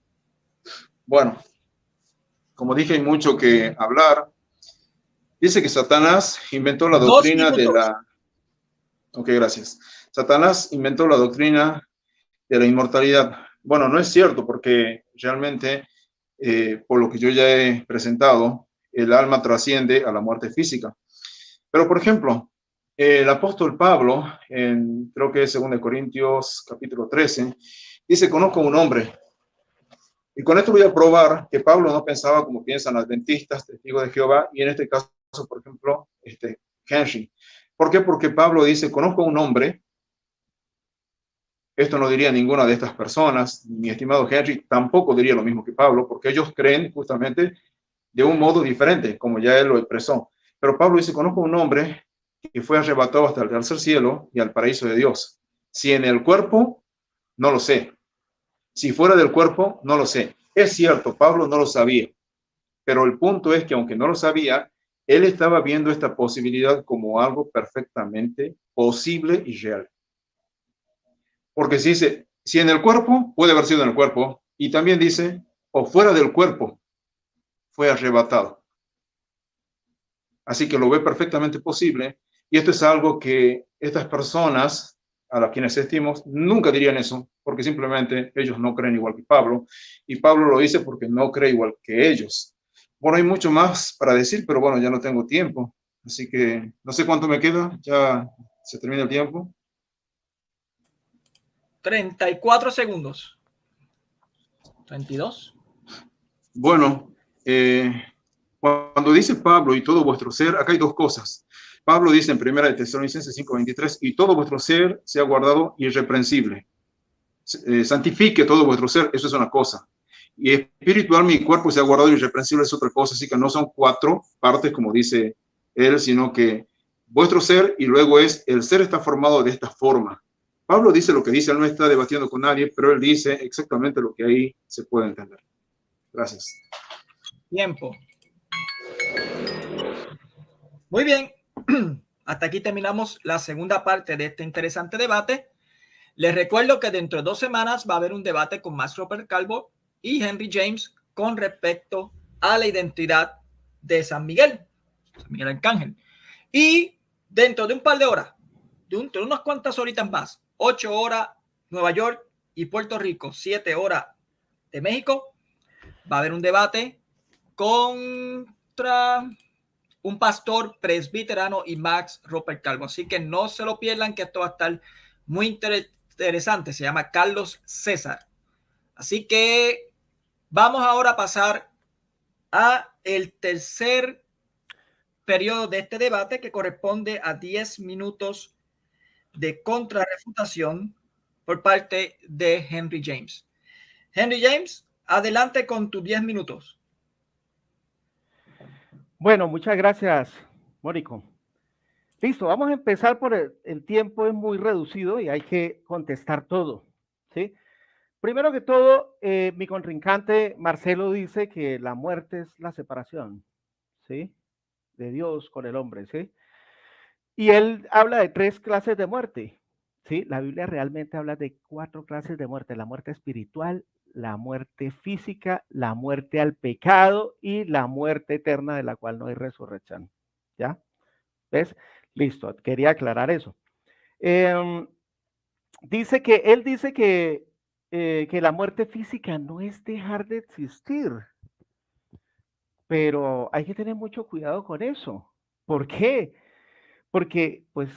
Bueno, como dije, hay mucho que hablar. Dice que Satanás inventó la doctrina de la... Ok, gracias. Satanás inventó la doctrina de la inmortalidad. Bueno, no es cierto porque realmente, por lo que yo ya he presentado, el alma trasciende a la muerte física. Pero, por ejemplo, el apóstol Pablo, creo que es 2 Corintios capítulo 13, dice, conozco un hombre. Y con esto voy a probar que Pablo no pensaba como piensan adventistas, testigos de Jehová, y en este caso, por ejemplo, Henry. ¿Por qué? Porque Pablo dice, conozco un hombre. Esto no diría ninguna de estas personas, mi estimado Henry tampoco diría lo mismo que Pablo, porque ellos creen justamente de un modo diferente, como ya él lo expresó. Pero Pablo dice, conozco un hombre que fue arrebatado hasta el tercer cielo y al paraíso de Dios. Si en el cuerpo, no lo sé. Si fuera del cuerpo, no lo sé. Es cierto, Pablo no lo sabía. Pero el punto es que aunque no lo sabía, él estaba viendo esta posibilidad como algo perfectamente posible y real. Porque si dice, si en el cuerpo, puede haber sido en el cuerpo. Y también dice, o fuera del cuerpo, fue arrebatado. Así que lo ve perfectamente posible. Y esto es algo que estas personas, a las quienes asistimos, nunca dirían eso, porque simplemente ellos no creen igual que Pablo. Y Pablo lo dice porque no cree igual que ellos. Bueno, hay mucho más para decir, pero bueno, ya no tengo tiempo. Así que no sé cuánto me queda. Ya se termina el tiempo. 34 segundos. 32. Bueno, cuando dice Pablo y todo vuestro ser, acá hay dos cosas. Pablo dice en 1 Tesalonicenses 5:23, y todo vuestro ser sea guardado irreprensible. Santifique todo vuestro ser, eso es una cosa. Y espiritual, mi cuerpo sea guardado irreprensible, es otra cosa. Así que no son 4 partes, como dice él, sino que vuestro ser, y luego es, el ser está formado de esta forma. Pablo dice lo que dice, él no está debatiendo con nadie, pero él dice exactamente lo que ahí se puede entender. Gracias. Tiempo. Muy bien, hasta aquí terminamos la segunda parte de este interesante debate. Les recuerdo que dentro de 2 semanas va a haber un debate con Max Robert Calvo y Henry James con respecto a la identidad de San Miguel Arcángel. Y dentro de un par de horas, de unas cuantas horitas más, 8 horas Nueva York y Puerto Rico, 7 horas de México, va a haber un debate contra un pastor presbiterano y Max Robert Calvo. Así que no se lo pierdan, que esto va a estar muy interesante. Se llama Carlos César. Así que vamos ahora a pasar a el tercer periodo de este debate, que corresponde a 10 minutos de contrarrefutación por parte de Henry James. Henry James, adelante con tus 10 minutos. Bueno, muchas gracias, Mónico. Listo, vamos a empezar por el tiempo es muy reducido y hay que contestar todo, ¿sí? Primero que todo, mi contrincante Marcelo dice que la muerte es la separación, ¿sí? De Dios con el hombre, ¿sí? Y él habla de 3 clases de muerte, ¿sí? La Biblia realmente habla de 4 clases de muerte: la muerte espiritual, la muerte física, la muerte al pecado y la muerte eterna, de la cual no hay resurrección, ¿ya? ¿Ves? Listo, quería aclarar eso. Él dice que la muerte física no es dejar de existir, pero hay que tener mucho cuidado con eso. ¿Por qué? Porque, pues,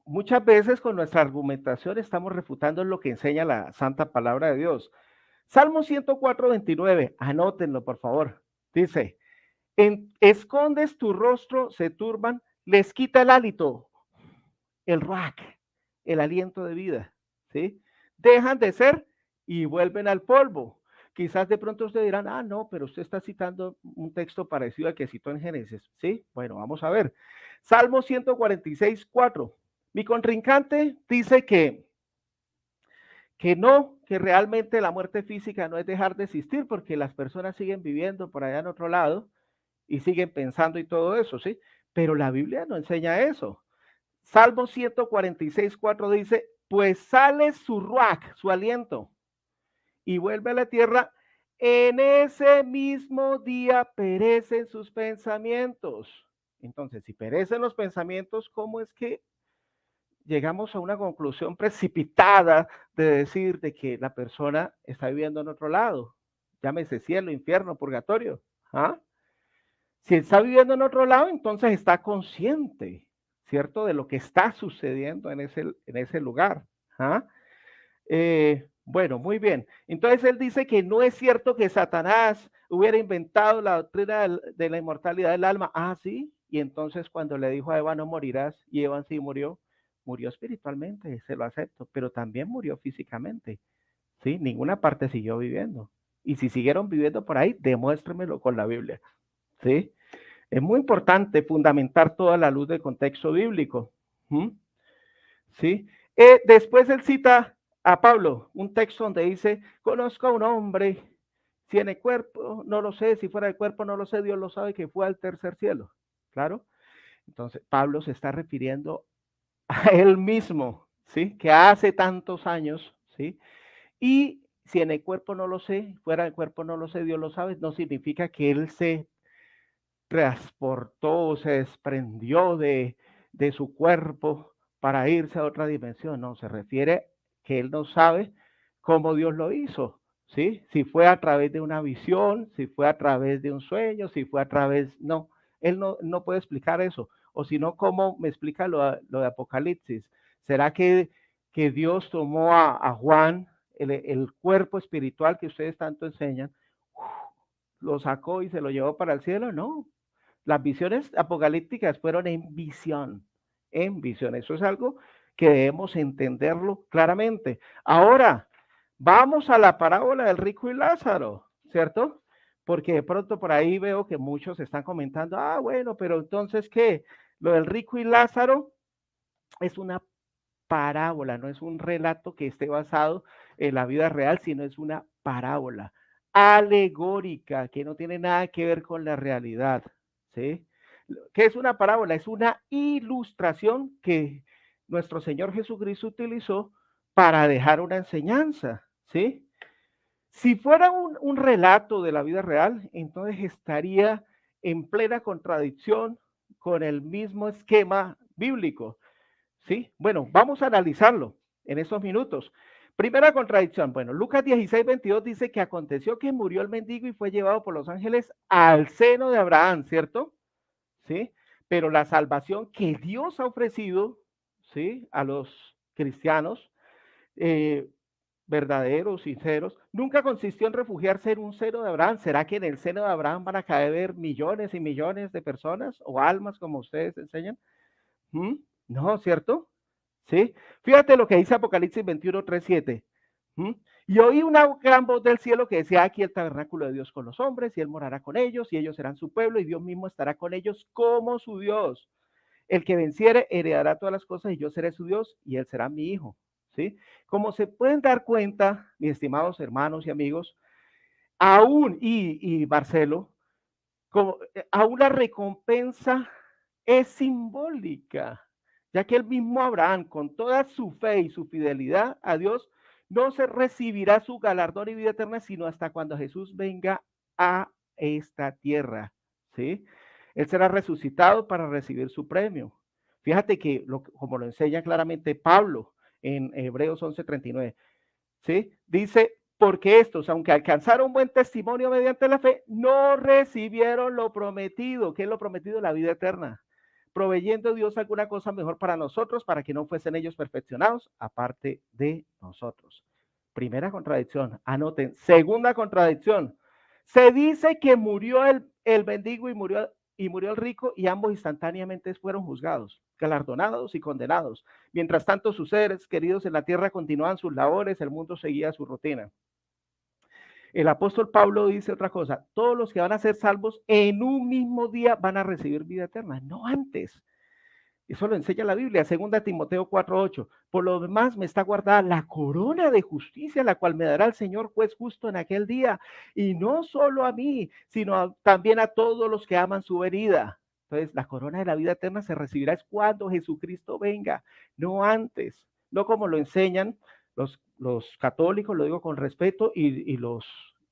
muchas veces con nuestra argumentación estamos refutando lo que enseña la santa palabra de Dios. Salmo 104, 29, anótenlo, por favor. Dice, escondes tu rostro, se turban, les quita el hálito, el ruach, el aliento de vida, ¿sí? Dejan de ser y vuelven al polvo. Quizás de pronto ustedes dirán, ah, no, pero usted está citando un texto parecido al que citó en Génesis, ¿sí? Bueno, vamos a ver. Salmo 146, 4. Mi contrincante dice que no, que realmente la muerte física no es dejar de existir, porque las personas siguen viviendo por allá en otro lado y siguen pensando y todo eso, ¿sí? Pero la Biblia no enseña eso. Salmo 146, 4 dice, pues sale su ruach, su aliento, y vuelve a la tierra, en ese mismo día perecen sus pensamientos. Entonces, si perecen los pensamientos, ¿cómo es que llegamos a una conclusión precipitada de decir de que la persona está viviendo en otro lado? Llámese cielo, infierno, purgatorio. ¿Ah? Si está viviendo en otro lado, entonces está consciente, ¿cierto?, de lo que está sucediendo en ese lugar. ¿Ah? Bueno, muy bien. Entonces él dice que no es cierto que Satanás hubiera inventado la doctrina de la inmortalidad del alma. Ah, sí. Y entonces cuando le dijo a Eva, no morirás, y Eva sí murió espiritualmente, se lo acepto, pero también murió físicamente. ¿Sí? Ninguna parte siguió viviendo. Y si siguieron viviendo por ahí, demuéstremelo con la Biblia. ¿Sí? Es muy importante fundamentar toda la luz del contexto bíblico. ¿Sí? Después él cita a Pablo, un texto donde dice, conozco a un hombre, si en el cuerpo no lo sé, si fuera del cuerpo no lo sé, Dios lo sabe, que fue al tercer cielo. Claro. Entonces Pablo se está refiriendo a él mismo, ¿sí? Que hace tantos años, ¿sí? Y si en el cuerpo no lo sé, fuera del cuerpo no lo sé, Dios lo sabe, no significa que él se transportó, se desprendió de su cuerpo para irse a otra dimensión. No, se refiere que él no sabe cómo Dios lo hizo, ¿sí? Si fue a través de una visión, si fue a través de un sueño, si fue a través, no, él no puede explicar eso. O si no, ¿cómo me explica lo de Apocalipsis? ¿Será que Dios tomó a Juan, el cuerpo espiritual que ustedes tanto enseñan, lo sacó y se lo llevó para el cielo? No. Las visiones apocalípticas fueron en visión. Eso es algo que debemos entenderlo claramente. Ahora, vamos a la parábola del rico y Lázaro, ¿cierto? Porque de pronto por ahí veo que muchos están comentando, ah, bueno, pero entonces, ¿qué? Lo del rico y Lázaro es una parábola, no es un relato que esté basado en la vida real, sino es una parábola alegórica que no tiene nada que ver con la realidad, ¿sí? ¿Qué es una parábola? Es una ilustración que nuestro Señor Jesucristo utilizó para dejar una enseñanza, ¿sí? Si fuera un relato de la vida real, entonces estaría en plena contradicción con el mismo esquema bíblico, ¿sí? Bueno, vamos a analizarlo en estos minutos. Primera contradicción. Bueno, Lucas 16:22 dice que aconteció que murió el mendigo y fue llevado por los ángeles al seno de Abraham, ¿cierto? ¿Sí? Pero la salvación que Dios ha ofrecido, ¿sí? A los cristianos verdaderos, sinceros, nunca consistió en refugiarse en un seno de Abraham. ¿Será que en el seno de Abraham van a caber millones y millones de personas o almas como ustedes enseñan? No, ¿cierto? ¿Sí? Fíjate lo que dice Apocalipsis 21:3-7. Y oí una gran voz del cielo que decía: aquí el tabernáculo de Dios con los hombres, y él morará con ellos, y ellos serán su pueblo, y Dios mismo estará con ellos como su Dios. El que venciere heredará todas las cosas, y yo seré su Dios, y él será mi hijo. ¿Sí? Como se pueden dar cuenta, mis estimados hermanos y amigos, aún, y Marcelo, aún la recompensa es simbólica, ya que el mismo Abraham, con toda su fe y su fidelidad a Dios, no se recibirá su galardón y vida eterna, sino hasta cuando Jesús venga a esta tierra, ¿sí? Él será resucitado para recibir su premio. Fíjate que, como lo enseña claramente Pablo en Hebreos 11:39, ¿sí? Dice: porque estos, aunque alcanzaron buen testimonio mediante la fe, no recibieron lo prometido. ¿Qué es lo prometido? La vida eterna. Proveyendo Dios alguna cosa mejor para nosotros, para que no fuesen ellos perfeccionados, aparte de nosotros. Primera contradicción, anoten. Segunda contradicción, se dice que murió el mendigo y murió el rico, y ambos instantáneamente fueron juzgados, galardonados y condenados. Mientras tanto, sus seres queridos en la tierra continuaban sus labores, el mundo seguía su rutina. El apóstol Pablo dice otra cosa: todos los que van a ser salvos en un mismo día van a recibir vida eterna, no antes. Eso lo enseña la Biblia, 2 Timoteo 4:8. Por lo demás me está guardada la corona de justicia, la cual me dará el Señor juez justo en aquel día, y no solo a mí, sino también a todos los que aman su venida. Entonces, la corona de la vida eterna se recibirá es cuando Jesucristo venga, no antes, no como lo enseñan los católicos, lo digo con respeto, y los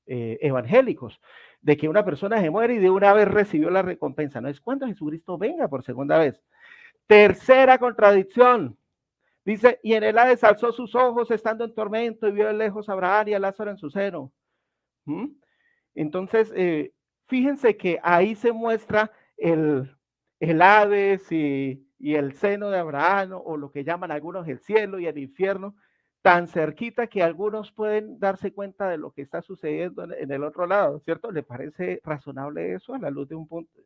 evangélicos, de que una persona se muere y de una vez recibió la recompensa. No, es cuando Jesucristo venga por segunda vez. Tercera contradicción. Dice: y en el Hades alzó sus ojos estando en tormento y vio de lejos a Abraham y a Lázaro en su seno. Entonces, fíjense que ahí se muestra el Hades y el seno de Abraham, o lo que llaman algunos el cielo y el infierno, tan cerquita que algunos pueden darse cuenta de lo que está sucediendo en el otro lado, ¿cierto? ¿Le parece razonable eso a la luz de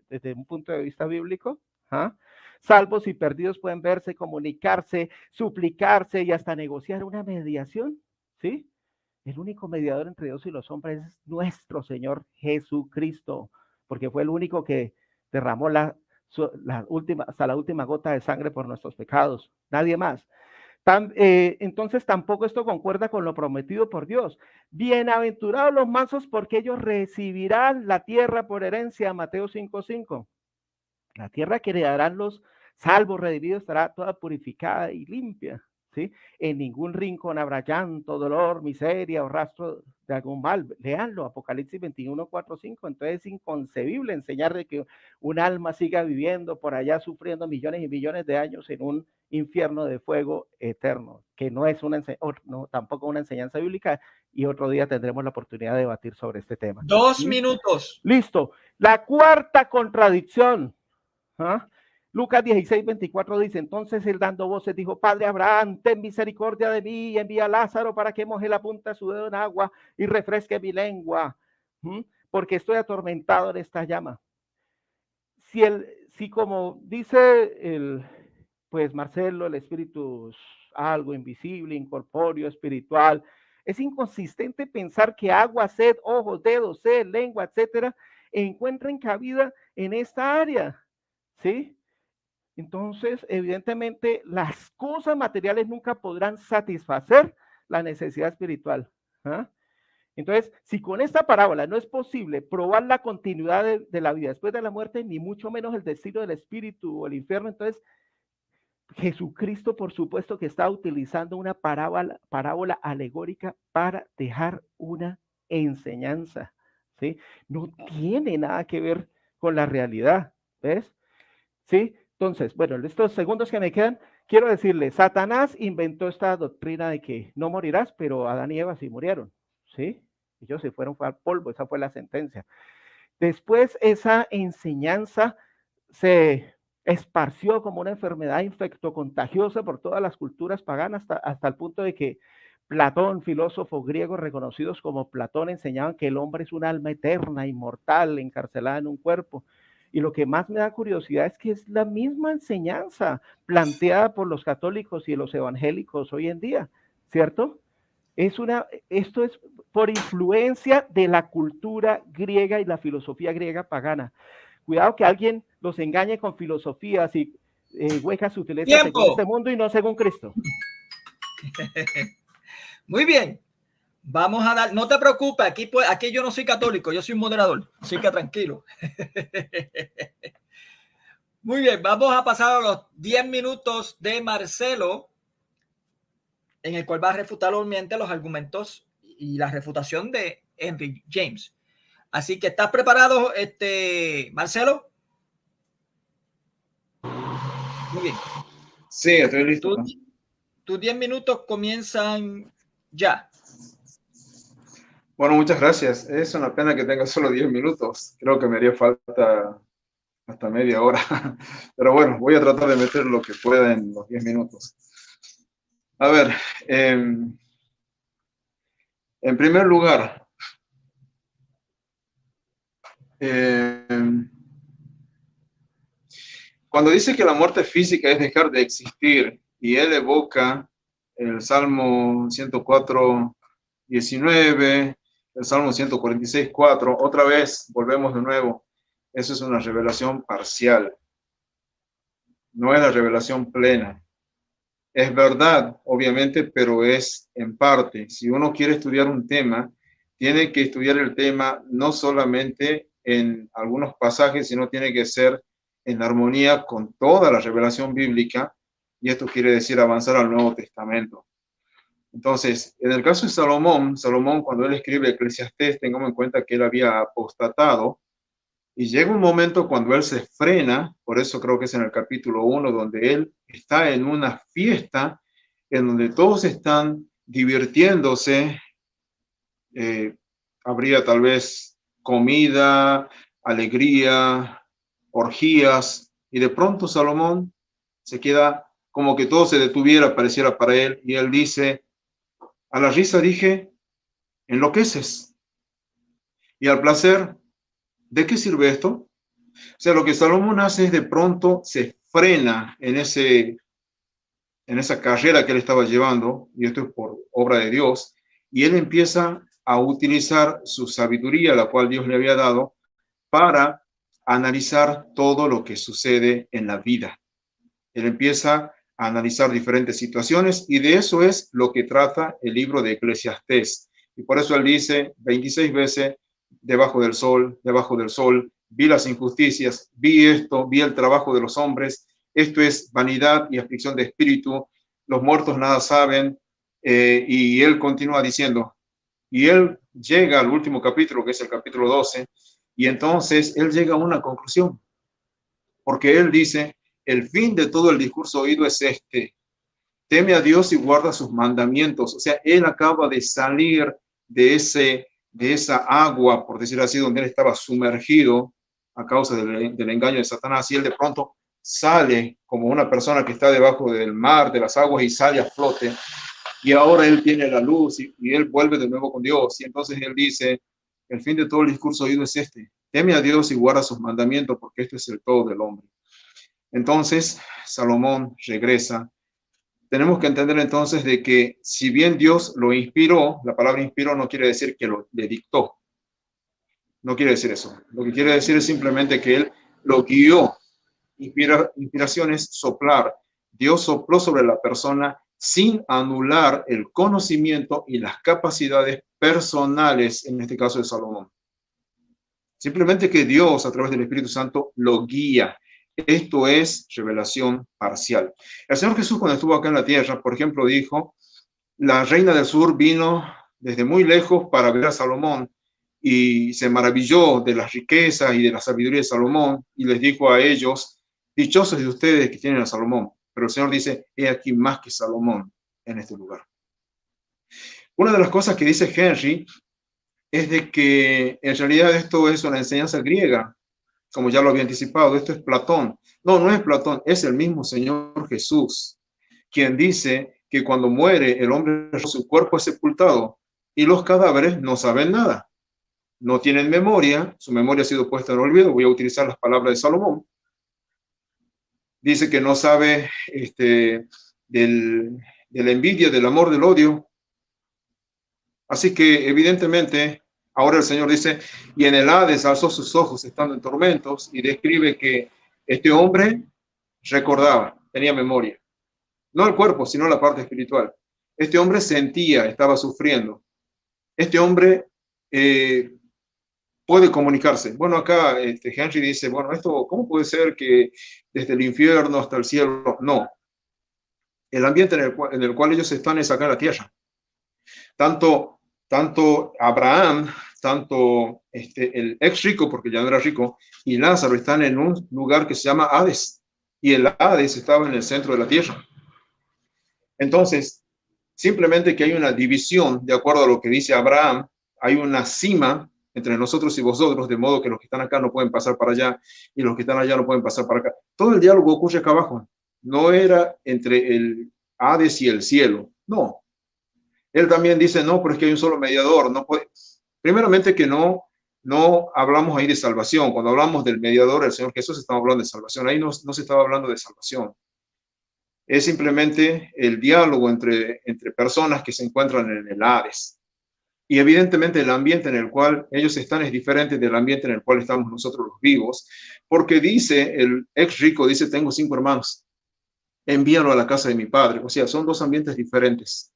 desde un punto de vista bíblico? Salvos y perdidos pueden verse, comunicarse, suplicarse y hasta negociar una mediación, ¿sí? El único mediador entre Dios y los hombres es nuestro Señor Jesucristo, porque fue el único que derramó hasta la última gota de sangre por nuestros pecados, nadie más. Entonces tampoco esto concuerda con lo prometido por Dios. Bienaventurados los mansos, porque ellos recibirán la tierra por herencia, Mateo 5:5. La tierra que heredarán los salvos, redimidos, estará toda purificada y limpia, ¿sí? En ningún rincón habrá llanto, dolor, miseria o rastro de algún mal. Leanlo, Apocalipsis 21:4-5. Entonces es inconcebible enseñar de que un alma siga viviendo por allá sufriendo millones y millones de años en un infierno de fuego eterno, que no es tampoco una enseñanza bíblica, y otro día tendremos la oportunidad de debatir sobre este tema. 2 minutos. Listo. La cuarta contradicción. Lucas 16:24 dice: entonces él, dando voces, dijo: Padre Abraham, ten misericordia de mí y envía a Lázaro para que moje la punta de su dedo en agua y refresque mi lengua, porque estoy atormentado en esta llama. Si como dice pues Marcelo, el espíritu es algo invisible, incorpóreo, espiritual, es inconsistente pensar que agua, sed, ojos, dedos, sed, lengua, etcétera, encuentren cabida en esta área, ¿sí? Entonces, evidentemente, las cosas materiales nunca podrán satisfacer la necesidad espiritual. Entonces, si con esta parábola no es posible probar la continuidad de la vida después de la muerte, ni mucho menos el destino del espíritu o el infierno, entonces Jesucristo, por supuesto, que está utilizando una parábola alegórica para dejar una enseñanza, ¿sí? No tiene nada que ver con la realidad, ¿ves? ¿Sí? Entonces, bueno, en estos segundos que me quedan, quiero decirle, Satanás inventó esta doctrina de que no morirás, pero Adán y Eva sí murieron, ¿sí? Ellos se fueron al polvo, esa fue la sentencia. Después esa enseñanza se esparció como una enfermedad infectocontagiosa por todas las culturas paganas hasta el punto de que Platón, filósofos griegos reconocidos como Platón, enseñaban que el hombre es un alma eterna, inmortal, encarcelada en un cuerpo. Y lo que más me da curiosidad es que es la misma enseñanza planteada por los católicos y los evangélicos hoy en día, ¿cierto? Esto es por influencia de la cultura griega y la filosofía griega pagana. Cuidado que alguien los engañe con filosofías y huecas sutilezas según este mundo y no según Cristo. Muy bien. Vamos a dar, no te preocupes, aquí yo no soy católico, yo soy un moderador, así que tranquilo. Muy bien, vamos a pasar a los 10 minutos de Marcelo, en el cual va a refutar obviamente los argumentos y la refutación de Henry James. Así que, ¿estás preparado, Marcelo? Muy bien. Sí, estoy listo. Tus 10 minutos comienzan ya. Bueno, muchas gracias. Es una pena que tenga solo 10 minutos. Creo que me haría falta hasta media hora. Pero bueno, voy a tratar de meter lo que pueda en los 10 minutos. A ver, en primer lugar, cuando dice que la muerte física es dejar de existir, y él evoca el Salmo 104, 19, el Salmo 146, 4, otra vez volvemos de nuevo, eso es una revelación parcial, no es la revelación plena. Es verdad, obviamente, pero es en parte. Si uno quiere estudiar un tema, tiene que estudiar el tema no solamente en algunos pasajes, sino tiene que ser en armonía con toda la revelación bíblica, y esto quiere decir avanzar al Nuevo Testamento. Entonces, en el caso de Salomón, cuando él escribe Eclesiastés, tengamos en cuenta que él había apostatado, y llega un momento cuando él se frena, por eso creo que es en el capítulo 1, donde él está en una fiesta, en donde todos están divirtiéndose, habría tal vez comida, alegría, orgías, y de pronto Salomón se queda como que todo se detuviera, pareciera para él, y él dice, a la risa dije, enloqueces, y al placer, ¿de qué sirve esto? O sea, lo que Salomón hace es de pronto se frena en esa carrera que él estaba llevando, y esto es por obra de Dios, y él empieza a utilizar su sabiduría, la cual Dios le había dado, para analizar todo lo que sucede en la vida. Él empieza a analizar diferentes situaciones, y de eso es lo que trata el libro de Eclesiastés. Y por eso él dice 26 veces, debajo del sol, vi las injusticias, vi esto, vi el trabajo de los hombres, esto es vanidad y aflicción de espíritu, los muertos nada saben, y él continúa diciendo, y él llega al último capítulo, que es el capítulo 12, y entonces él llega a una conclusión, porque él dice, el fin de todo el discurso oído es este, teme a Dios y guarda sus mandamientos. O sea, él acaba de salir de esa agua, por decir así, donde él estaba sumergido a causa del engaño de Satanás, y él de pronto sale como una persona que está debajo del mar, de las aguas, y sale a flote, y ahora él tiene la luz, y él vuelve de nuevo con Dios, y entonces él dice, el fin de todo el discurso oído es este, teme a Dios y guarda sus mandamientos, porque esto es el todo del hombre. Entonces, Salomón regresa. Tenemos que entender entonces de que si bien Dios lo inspiró, la palabra inspiró no quiere decir que le dictó. No quiere decir eso. Lo que quiere decir es simplemente que él lo guió. Inspiración es soplar. Dios sopló sobre la persona sin anular el conocimiento y las capacidades personales, en este caso de Salomón. Simplemente que Dios, a través del Espíritu Santo, lo guía. Esto es revelación parcial. El Señor Jesús, cuando estuvo acá en la tierra, por ejemplo, dijo, la reina del sur vino desde muy lejos para ver a Salomón y se maravilló de las riquezas y de la sabiduría de Salomón y les dijo a ellos, dichosos de ustedes que tienen a Salomón. Pero el Señor dice, he aquí más que Salomón en este lugar. Una de las cosas que dice Henry es de que en realidad esto es una enseñanza griega, como ya lo había anticipado, esto es Platón. No, no es Platón, es el mismo Señor Jesús, quien dice que cuando muere el hombre, su cuerpo es sepultado y los cadáveres no saben nada. No tienen memoria, su memoria ha sido puesta en olvido. Voy a utilizar las palabras de Salomón. Dice que no sabe de la envidia, del amor, del odio. Así que evidentemente, ahora el Señor dice, y en el Hades alzó sus ojos estando en tormentos, y describe que este hombre recordaba, tenía memoria. No el cuerpo, sino la parte espiritual. Este hombre sentía, estaba sufriendo. Este hombre puede comunicarse. Bueno, acá Henry dice, bueno, esto, ¿cómo puede ser que desde el infierno hasta el cielo? No. El ambiente en el cual ellos están es acá en la tierra. Tanto Abraham, tanto el ex rico, porque ya no era rico, y Lázaro están en un lugar que se llama Hades. Y el Hades estaba en el centro de la tierra. Entonces, simplemente que hay una división, de acuerdo a lo que dice Abraham, hay una cima entre nosotros y vosotros, de modo que los que están acá no pueden pasar para allá y los que están allá no pueden pasar para acá. Todo el diálogo ocurre acá abajo. No era entre el Hades y el cielo. No. Él también dice, no, pero es que hay un solo mediador. No puede. Primeramente que no hablamos ahí de salvación. Cuando hablamos del mediador, el Señor Jesús, estamos hablando de salvación. Ahí no se estaba hablando de salvación. Es simplemente el diálogo entre personas que se encuentran en el Hades. Y evidentemente el ambiente en el cual ellos están es diferente del ambiente en el cual estamos nosotros los vivos, porque dice, el ex rico dice, tengo 5 hermanos, envíalo a la casa de mi padre. O sea, son 2 ambientes diferentes.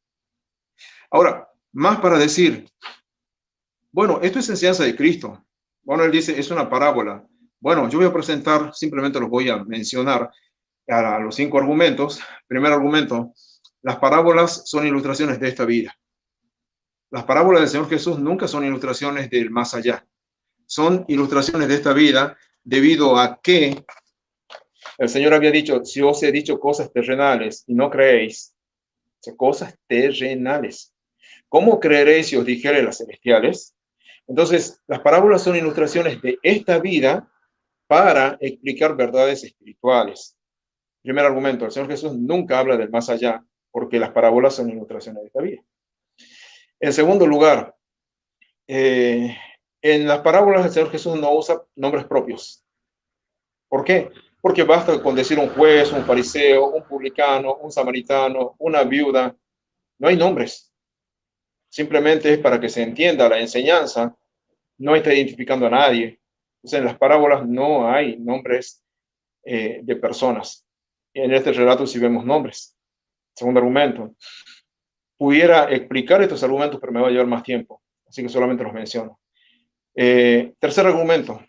Ahora, más para decir, bueno, esto es enseñanza de Cristo. Bueno, él dice, es una parábola. Bueno, yo voy a presentar, simplemente los voy a mencionar a los 5 argumentos. Primer argumento, las parábolas son ilustraciones de esta vida. Las parábolas del Señor Jesús nunca son ilustraciones del más allá. Son ilustraciones de esta vida debido a que el Señor había dicho, si os he dicho cosas terrenales y no creéis, cosas terrenales, ¿cómo creeréis si os dijere las celestiales? Entonces, las parábolas son ilustraciones de esta vida para explicar verdades espirituales. Primer argumento, el Señor Jesús nunca habla del más allá porque las parábolas son ilustraciones de esta vida. En segundo lugar, en las parábolas el Señor Jesús no usa nombres propios. ¿Por qué? Porque basta con decir un juez, un fariseo, un publicano, un samaritano, una viuda. No hay nombres. Simplemente es para que se entienda la enseñanza. No está identificando a nadie. Entonces, en las parábolas no hay nombres de personas. En este relato sí vemos nombres. Segundo argumento. Pudiera explicar estos argumentos, pero me va a llevar más tiempo. Así que solamente los menciono. Tercer argumento.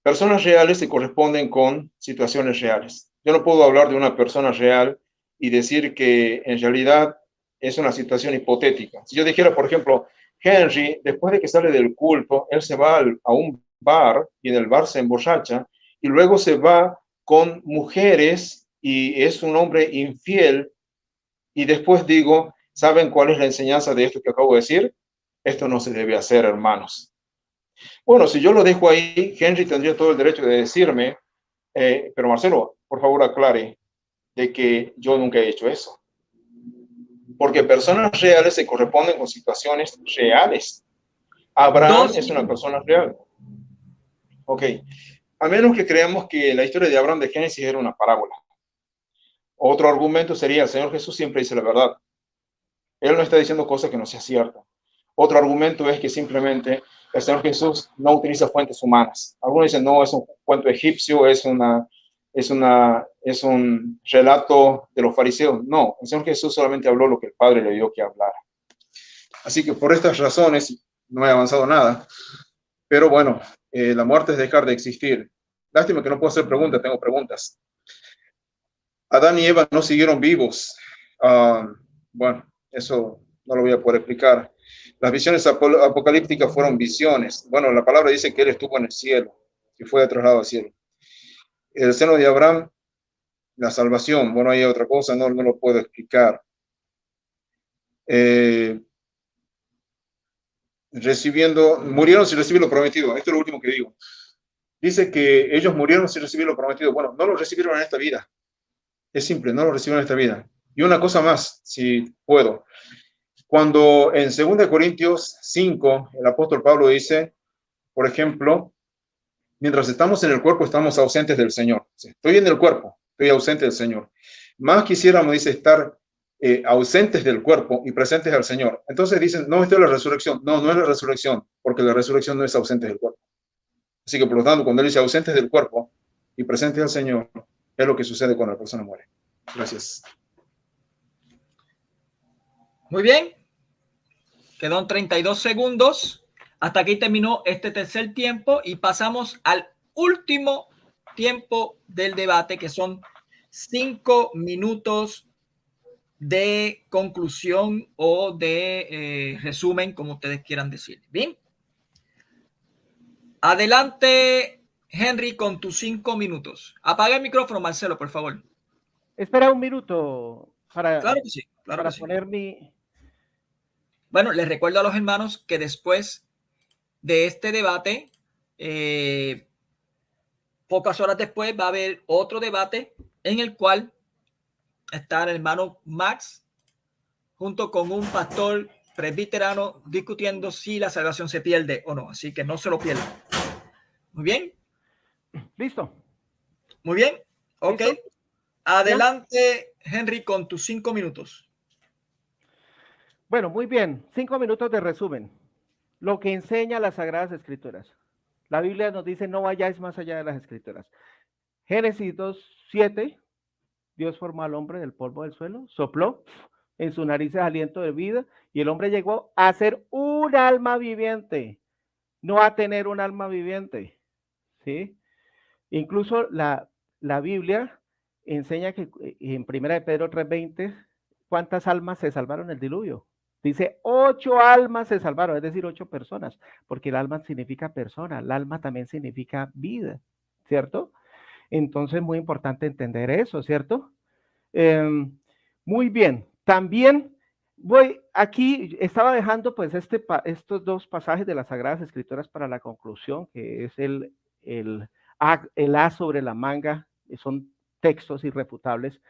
Personas reales se corresponden con situaciones reales. Yo no puedo hablar de una persona real y decir que en realidad es una situación hipotética. Si yo dijera, por ejemplo, Henry, después de que sale del culto, él se va a un bar y en el bar se emborracha y luego se va con mujeres y es un hombre infiel y después digo, ¿saben cuál es la enseñanza de esto que acabo de decir? Esto no se debe hacer, hermanos. Bueno, si yo lo dejo ahí, Henry tendría todo el derecho de decirme, pero Marcelo, por favor aclare de que yo nunca he hecho eso. Porque personas reales se corresponden con situaciones reales. Abraham es una persona real. Ok. A menos que creamos que la historia de Abraham de Génesis era una parábola. Otro argumento sería, el Señor Jesús siempre dice la verdad. Él no está diciendo cosas que no sea cierta. Otro argumento es que simplemente el Señor Jesús no utiliza fuentes humanas. Algunos dicen, no, es un cuento egipcio, es una es un relato de los fariseos. No, el Señor Jesús solamente habló lo que el Padre le dio que hablara. Así que por estas razones no he avanzado nada. Pero bueno, la muerte es dejar de existir. Lástima que no puedo hacer preguntas, tengo preguntas. Adán y Eva no siguieron vivos. Bueno, eso no lo voy a poder explicar. Las visiones apocalípticas fueron visiones. Bueno, la palabra dice que él estuvo en el cielo, que fue trasladado al cielo. El seno de Abraham, la salvación. Bueno, hay otra cosa, no lo puedo explicar. Murieron sin recibir lo prometido. Esto es lo último que digo. Dice que ellos murieron sin recibir lo prometido. Bueno, no lo recibieron en esta vida. Es simple, no lo recibieron en esta vida. Y una cosa más, si puedo. Cuando en 2 Corintios 5, el apóstol Pablo dice, por ejemplo, mientras estamos en el cuerpo, estamos ausentes del Señor. Estoy en el cuerpo, estoy ausente del Señor. Más quisiéramos, dice, estar ausentes del cuerpo y presentes al Señor. Entonces dicen, no, esto es la resurrección. No, no es la resurrección, porque la resurrección no es ausente del cuerpo. Así que, por lo tanto, cuando él dice ausentes del cuerpo y presentes al Señor, es lo que sucede cuando la persona muere. Gracias. Muy bien. Quedan 32 segundos. Hasta aquí terminó este tercer tiempo y pasamos al último tiempo del debate, que son 5 minutos de conclusión o de resumen, como ustedes quieran decir. Bien. Adelante, Henry, con tus 5 minutos. Apaga el micrófono, Marcelo, por favor. Espera un minuto para, claro que sí, claro para que sí. poner mi... Bueno, les recuerdo a los hermanos que después de este debate, pocas horas después va a haber otro debate en el cual está el hermano Max junto con un pastor presbiterano discutiendo si la salvación se pierde o no. Así que no se lo pierdan. Muy bien. Listo. Muy bien. Ok. ¿Listo? Adelante, Henry, con tus 5 minutos. Bueno, muy bien. 5 minutos de resumen. Lo que enseña las Sagradas Escrituras. La Biblia nos dice, no vayáis más allá de las Escrituras. Génesis 2:7, Dios formó al hombre del polvo del suelo, sopló en sus narices aliento de vida y el hombre llegó a ser un alma viviente, no a tener un alma viviente. ¿Sí? Incluso la Biblia enseña que en 1 Pedro 3:20, ¿cuántas almas se salvaron en el diluvio? Dice 8 almas se salvaron, es decir, 8 personas, porque el alma significa persona, el alma también significa vida, ¿cierto? Entonces, muy importante entender eso, ¿cierto? Muy bien, también aquí estaba dejando pues estos 2 pasajes de las Sagradas Escrituras para la conclusión, que es el A sobre la manga, son textos irrefutables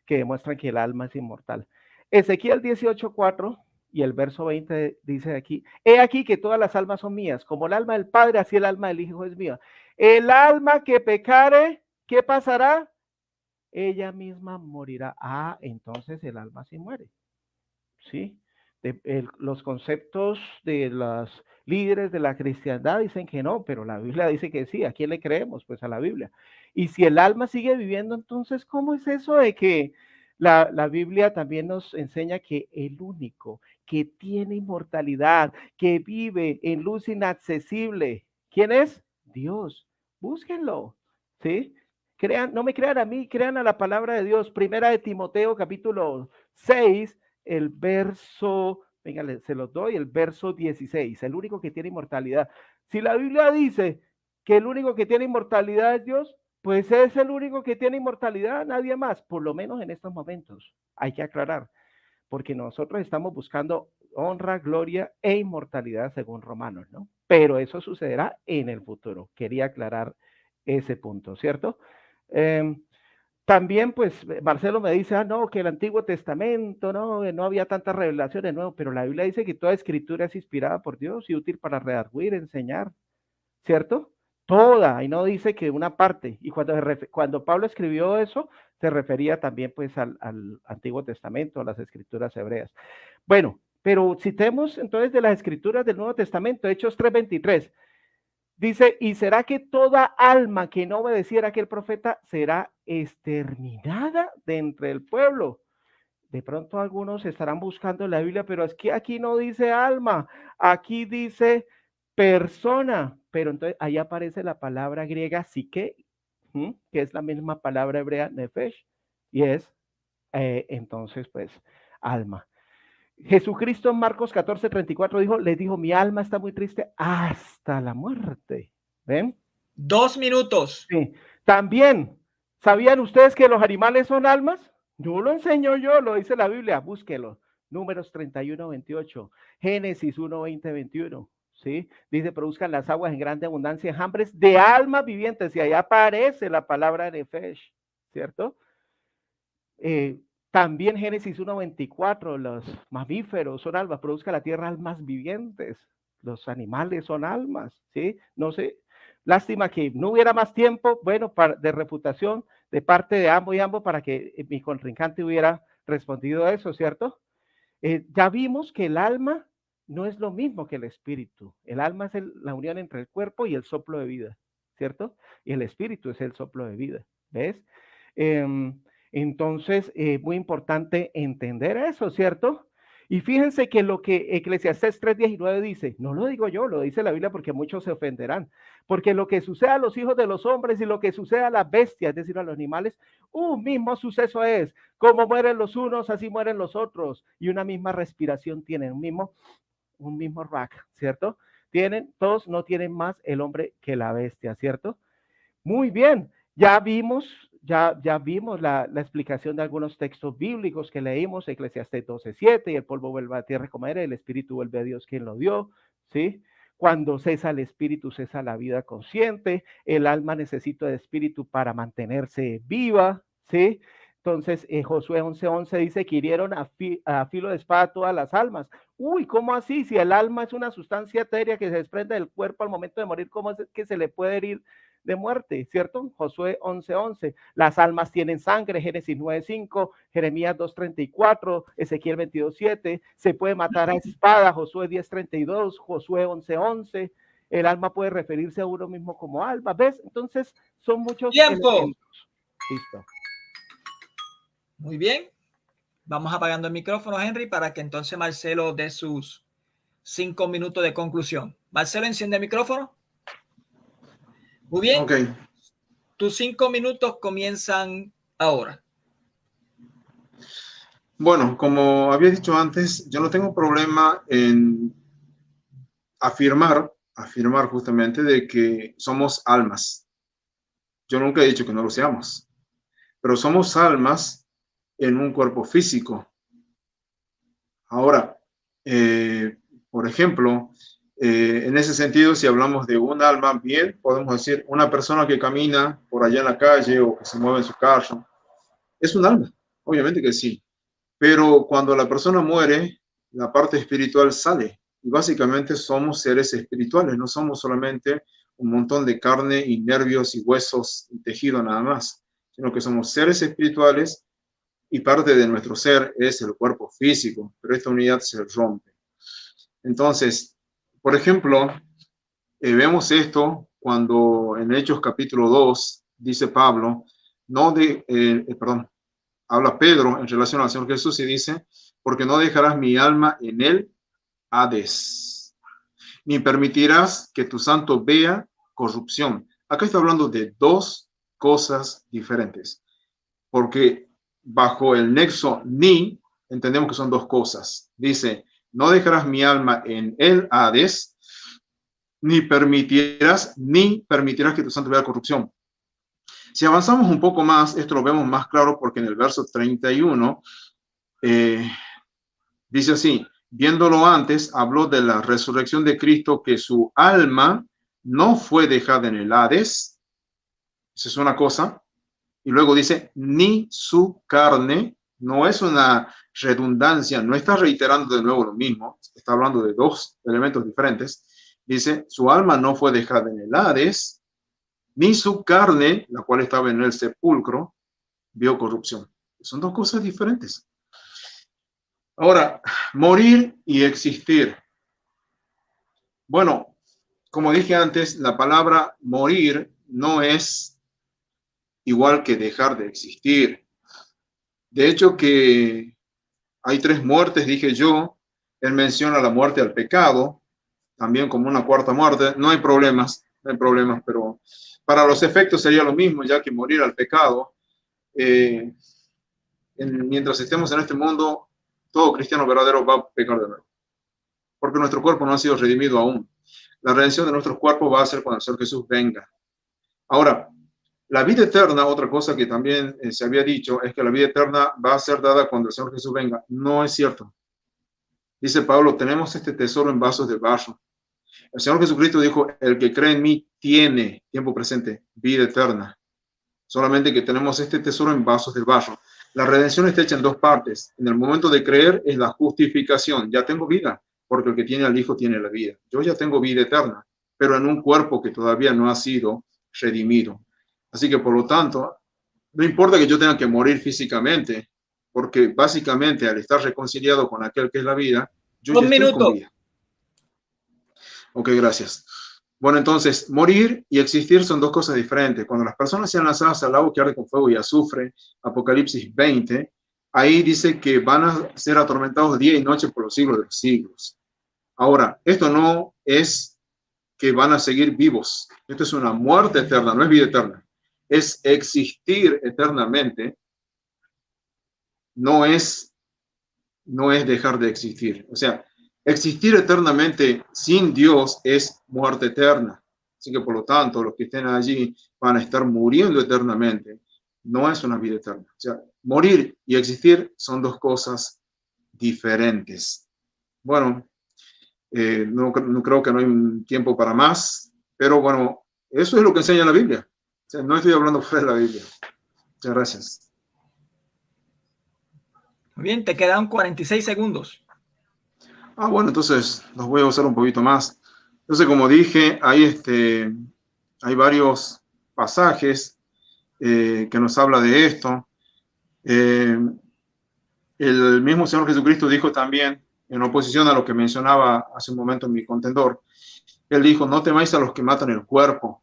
que demuestran que el alma es inmortal. Ezequiel 18:4 y el verso 20 dice aquí, he aquí que todas las almas son mías, como el alma del Padre, así el alma del Hijo es mía. El alma que pecare, ¿qué pasará? Ella misma morirá. Entonces el alma sí muere. ¿Sí? Los conceptos de los líderes de la cristiandad dicen que no, pero la Biblia dice que sí. ¿A quién le creemos? Pues a la Biblia. Y si el alma sigue viviendo, entonces, ¿cómo es eso de que la Biblia también nos enseña que el único que tiene inmortalidad, que vive en luz inaccesible, ¿quién es? Dios. Búsquenlo, ¿sí? No me crean a mí, crean a la palabra de Dios. Primera de Timoteo, capítulo 6, el verso, venga, se los doy, el verso 16, el único que tiene inmortalidad. Si la Biblia dice que el único que tiene inmortalidad es Dios, pues es el único que tiene inmortalidad, nadie más, por lo menos en estos momentos. Hay que aclarar, porque nosotros estamos buscando honra, gloria e inmortalidad según Romanos, ¿no? Pero eso sucederá en el futuro. Quería aclarar ese punto, ¿cierto? También, pues, Marcelo me dice, no, que el Antiguo Testamento, no había tantas revelaciones, no, pero la Biblia dice que toda escritura es inspirada por Dios y útil para redarguir, enseñar, ¿cierto? Toda, y no dice que una parte. Y cuando Pablo escribió eso, se refería también, pues, al Antiguo Testamento, a las escrituras hebreas. Bueno, pero citemos entonces de las escrituras del Nuevo Testamento, Hechos 3:23. Dice, ¿y será que toda alma que no obedeciera a aquel profeta será exterminada de entre el pueblo? De pronto algunos estarán buscando en la Biblia, pero es que aquí no dice alma, aquí dice persona, pero entonces ahí aparece la palabra griega psique, que es la misma palabra hebrea nefesh, y es entonces pues alma. Jesucristo en Marcos 14:34 les dijo, mi alma está muy triste hasta la muerte. ¿Ven? 2 minutos. Sí. También, ¿sabían ustedes que los animales son almas? No lo enseño yo, lo dice la Biblia, búsquelo. Números 31:28, Génesis 1:20-21. ¿Sí? Dice, produzcan las aguas en grande abundancia enjambres de almas vivientes, y ahí aparece la palabra nefesh, ¿cierto? También Génesis 1:24, los mamíferos son almas, produzca la tierra almas vivientes, los animales son almas, ¿sí? No sé, lástima que no hubiera más tiempo, bueno, de refutación de parte de ambos y ambos para que mi contrincante hubiera respondido a eso, ¿cierto? Ya vimos que el alma no es lo mismo que el espíritu. El alma es la unión entre el cuerpo y el soplo de vida, ¿cierto? Y el espíritu es el soplo de vida, ¿ves? Entonces, muy importante entender eso, ¿cierto? Y fíjense que lo que Eclesiastés 3:19 dice, no lo digo yo, lo dice la Biblia porque muchos se ofenderán, porque lo que sucede a los hijos de los hombres y lo que sucede a las bestias, es decir, a los animales, un mismo suceso es, como mueren los unos, así mueren los otros, y una misma respiración tienen, un mismo rack, ¿cierto? Todos no tienen más el hombre que la bestia, ¿cierto? Muy bien, ya vimos la explicación de algunos textos bíblicos que leímos, Eclesiastés 12:7, y el polvo vuelve a la tierra como era, el espíritu vuelve a Dios quien lo dio, ¿sí? Cuando cesa el espíritu, cesa la vida consciente, el alma necesita de espíritu para mantenerse viva, ¿sí? Entonces, Josué 11:11 dice que hirieron a filo de espada todas las almas. Uy, ¿cómo así? Si el alma es una sustancia etérea que se desprende del cuerpo al momento de morir, ¿cómo es que se le puede herir de muerte? ¿Cierto? Josué 11:11. Las almas tienen sangre, Génesis 9:5, Jeremías 2:34, Ezequiel 22:7. Se puede matar a espada, Josué 10:32, Josué 11:11. El alma puede referirse a uno mismo como alma. ¿Ves? Entonces, son muchos elementos. Listo. Muy bien. Vamos apagando el micrófono, Henry, para que entonces Marcelo dé sus 5 minutos de conclusión. Marcelo, enciende el micrófono. Muy bien. Ok. Tus 5 minutos comienzan ahora. Bueno, como había dicho antes, yo no tengo problema en afirmar justamente de que somos almas. Yo nunca he dicho que no lo seamos, pero somos almas en un cuerpo físico. Ahora, por ejemplo, en ese sentido, si hablamos de un alma, bien, podemos decir una persona que camina por allá en la calle o que se mueve en su carro, es un alma, obviamente que sí. Pero cuando la persona muere, la parte espiritual sale. Y básicamente somos seres espirituales, no somos solamente un montón de carne y nervios y huesos y tejido nada más, sino que somos seres espirituales y parte de nuestro ser es el cuerpo físico, pero esta unidad se rompe. Entonces, por ejemplo, vemos esto cuando en Hechos capítulo 2 dice Pablo, habla Pedro en relación al Señor Jesús y dice, porque no dejarás mi alma en el Hades, ni permitirás que tu santo vea corrupción. Acá está hablando de dos cosas diferentes, porque bajo el nexo ni, entendemos que son dos cosas. Dice, no dejarás mi alma en el Hades, ni permitirás que tu santo vea corrupción. Si avanzamos un poco más, esto lo vemos más claro porque en el verso 31 dice así, viéndolo antes, habló de la resurrección de Cristo, que su alma no fue dejada en el Hades, esa es una cosa, y luego dice, ni su carne, no es una redundancia, no está reiterando de nuevo lo mismo, está hablando de dos elementos diferentes, dice, su alma no fue dejada en el Hades, ni su carne, la cual estaba en el sepulcro, vio corrupción. Son dos cosas diferentes. Ahora, morir y existir. Bueno, como dije antes, la palabra morir no es igual que dejar de existir. De hecho, que hay 3 muertes, dije yo. Él menciona la muerte al pecado, también como una cuarta muerte. No hay problemas, pero para los efectos sería lo mismo, ya que morir al pecado. Mientras estemos en este mundo, todo cristiano verdadero va a pecar de nuevo, porque nuestro cuerpo no ha sido redimido aún. La redención de nuestros cuerpos va a ser cuando el Señor Jesús venga. Ahora, la vida eterna, otra cosa que también se había dicho, es que la vida eterna va a ser dada cuando el Señor Jesús venga. No es cierto. Dice Pablo, tenemos este tesoro en vasos de barro. El Señor Jesucristo dijo, el que cree en mí tiene, tiempo presente, vida eterna. Solamente que tenemos este tesoro en vasos de barro. La redención está hecha en 2 partes. En el momento de creer es la justificación. Ya tengo vida, porque el que tiene al Hijo tiene la vida. Yo ya tengo vida eterna, pero en un cuerpo que todavía no ha sido redimido. Así que, por lo tanto, no importa que yo tenga que morir físicamente, porque básicamente al estar reconciliado con aquel que es la vida, yo ya estoy con vida. Ok, gracias. Bueno, entonces, morir y existir son 2 cosas diferentes. Cuando las personas sean lanzadas al lago que arde con fuego y azufre, Apocalipsis 20, ahí dice que van a ser atormentados día y noche por los siglos de los siglos. Ahora, esto no es que van a seguir vivos. Esto es una muerte eterna, no es vida eterna. Es existir eternamente. No es dejar de existir. O sea, existir eternamente sin Dios es muerte eterna. Así que, por lo tanto, los que estén allí van a estar muriendo eternamente. No es una vida eterna. O sea, morir y existir son 2 cosas diferentes. Bueno, no creo que no hay tiempo para más, pero bueno, eso es lo que enseña la Biblia. O sea, no estoy hablando fuera de la Biblia. Muchas gracias. Muy bien, te quedan 46 segundos. Bueno, entonces los voy a usar un poquito más. Entonces, como dije, hay varios pasajes que nos habla de esto. El mismo Señor Jesucristo dijo también, en oposición a lo que mencionaba hace un momento mi contendor, Él dijo, no temáis a los que matan el cuerpo,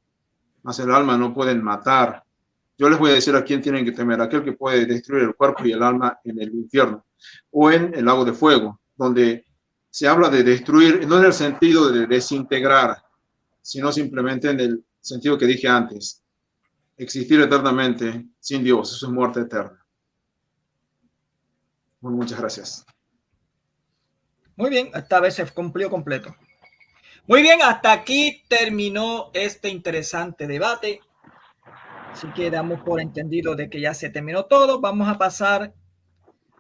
mas el alma no pueden matar. Yo les voy a decir a quién tienen que temer, aquel que puede destruir el cuerpo y el alma en el infierno o en el lago de fuego, donde se habla de destruir, no en el sentido de desintegrar, sino simplemente en el sentido que dije antes, existir eternamente sin Dios, eso es muerte eterna. Bueno, muchas gracias. Muy bien, esta vez se cumplió completo. Muy bien, hasta aquí terminó este interesante debate. Así que damos por entendido de que ya se terminó todo. Vamos a pasar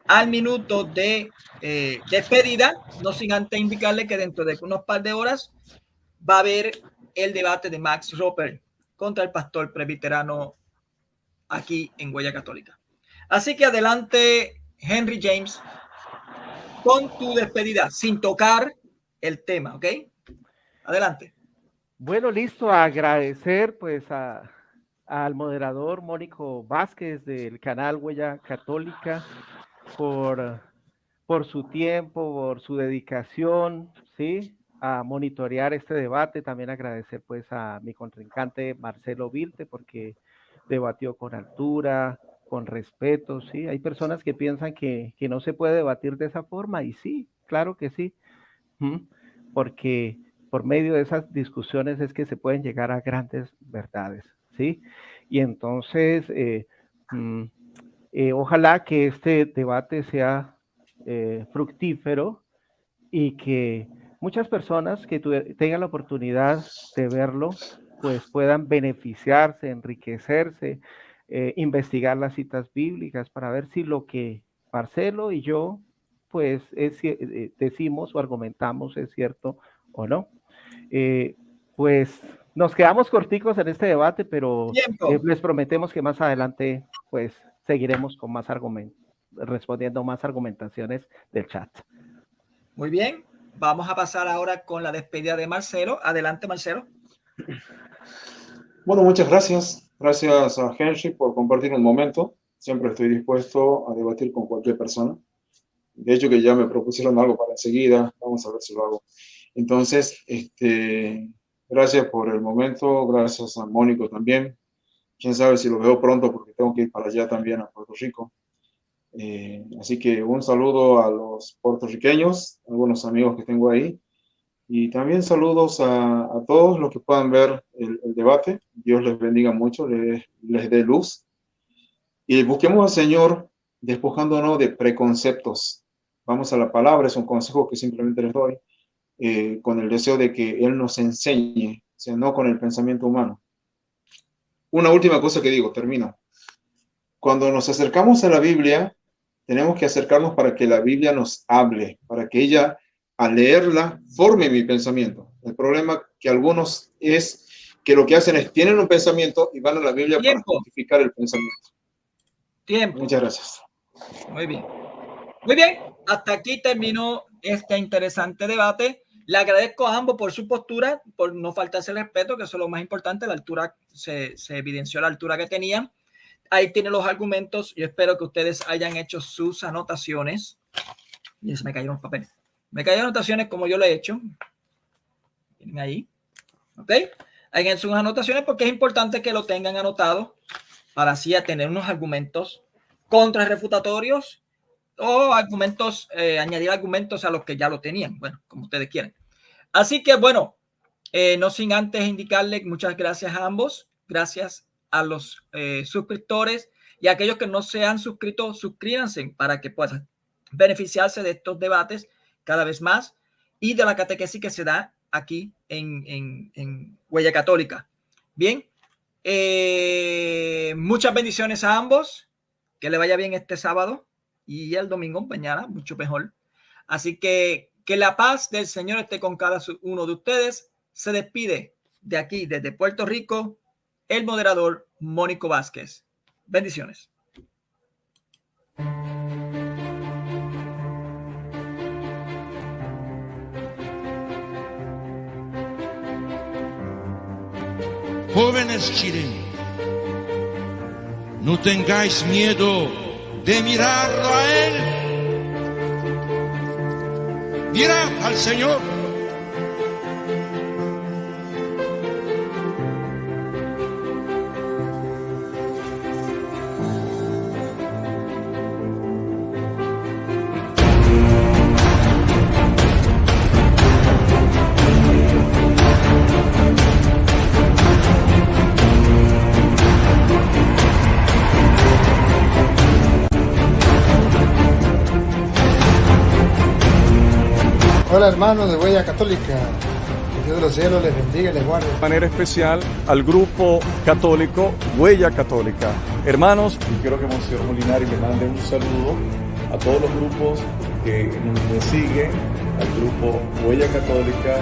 al minuto de despedida, no sin antes indicarle que dentro de unos par de horas va a haber el debate de Max Roper contra el pastor presbiterano aquí en Huella Católica. Así que adelante, Henry James, con tu despedida, sin tocar el tema, ¿ok? Adelante. Bueno, listo, agradecer pues al moderador Mónico Vázquez del canal Huella Católica por su tiempo, por su dedicación, ¿sí? A monitorear este debate. También agradecer pues a mi contrincante Marcelo Vilte porque debatió con altura, con respeto, ¿sí? Hay personas que piensan que no se puede debatir de esa forma y sí, claro que sí, porque por medio de esas discusiones es que se pueden llegar a grandes verdades, ¿sí? Y entonces, ojalá que este debate sea fructífero y que muchas personas que tengan la oportunidad de verlo, pues puedan beneficiarse, enriquecerse, investigar las citas bíblicas para ver si lo que Marcelo y yo, pues decimos o argumentamos es cierto o no. Pues nos quedamos corticos en este debate, pero les prometemos que más adelante pues seguiremos con más argumentos, respondiendo más argumentaciones del chat. Muy bien, vamos a pasar ahora con la despedida de Marcelo. Adelante, Marcelo. Bueno, muchas gracias. Gracias a Henry por compartir un momento. Siempre estoy dispuesto a debatir con cualquier persona. De hecho, que ya me propusieron algo para enseguida. Vamos a ver si lo hago. Entonces, Gracias por el momento, gracias a Mónico también. Quién sabe si lo veo pronto porque tengo que ir para allá también a Puerto Rico. Así que un saludo a los puertorriqueños, algunos amigos que tengo ahí. Y también saludos a todos los que puedan ver el debate. Dios les bendiga mucho, les dé luz. Y busquemos al Señor despojándonos de preconceptos. Vamos a la palabra, es un consejo que simplemente les doy, con el deseo de que Él nos enseñe, o sea, no con el pensamiento humano. Una última cosa que digo, termino. Cuando nos acercamos a la Biblia, tenemos que acercarnos para que la Biblia nos hable, para que ella, al leerla, forme mi pensamiento. El problema que algunos es que lo que hacen es, tienen un pensamiento y van a la Biblia para justificar el pensamiento. Tiempo. Muchas gracias. Muy bien. Muy bien, hasta aquí terminó este interesante debate. Le agradezco a ambos por su postura, por no faltarse el respeto, que eso es lo más importante. La altura, se evidenció la altura que tenían. Ahí tienen los argumentos. Yo espero que ustedes hayan hecho sus anotaciones. Y se me cayeron los papeles. Me cayeron anotaciones como yo lo he hecho. Tienen ahí. ¿Ok? Hagan sus anotaciones porque es importante que lo tengan anotado para así tener unos argumentos contrarrefutatorios o argumentos, añadir argumentos a los que ya lo tenían. Bueno, como ustedes quieran. Así que, bueno, no sin antes indicarles muchas gracias a ambos. Gracias a los suscriptores y a aquellos que no se han suscrito, suscríbanse para que puedan beneficiarse de estos debates cada vez más y de la catequesis que se da aquí en Huella Católica. Bien, muchas bendiciones a ambos. Que le vaya bien este sábado y el domingo, mañana, mucho mejor. Así que la paz del Señor esté con cada uno de ustedes. Se despide de aquí, desde Puerto Rico, el moderador Mónico Vázquez. Bendiciones. Jóvenes chilenos, no tengáis miedo de mirarlo a Él. Mirad al Señor. Hola hermanos de Huella Católica, que Dios de los cielos les bendiga y les guarde. De manera especial al grupo católico Huella Católica. Hermanos, y quiero que Monseñor Molinari le mande un saludo a todos los grupos que me siguen, al grupo Huella Católica,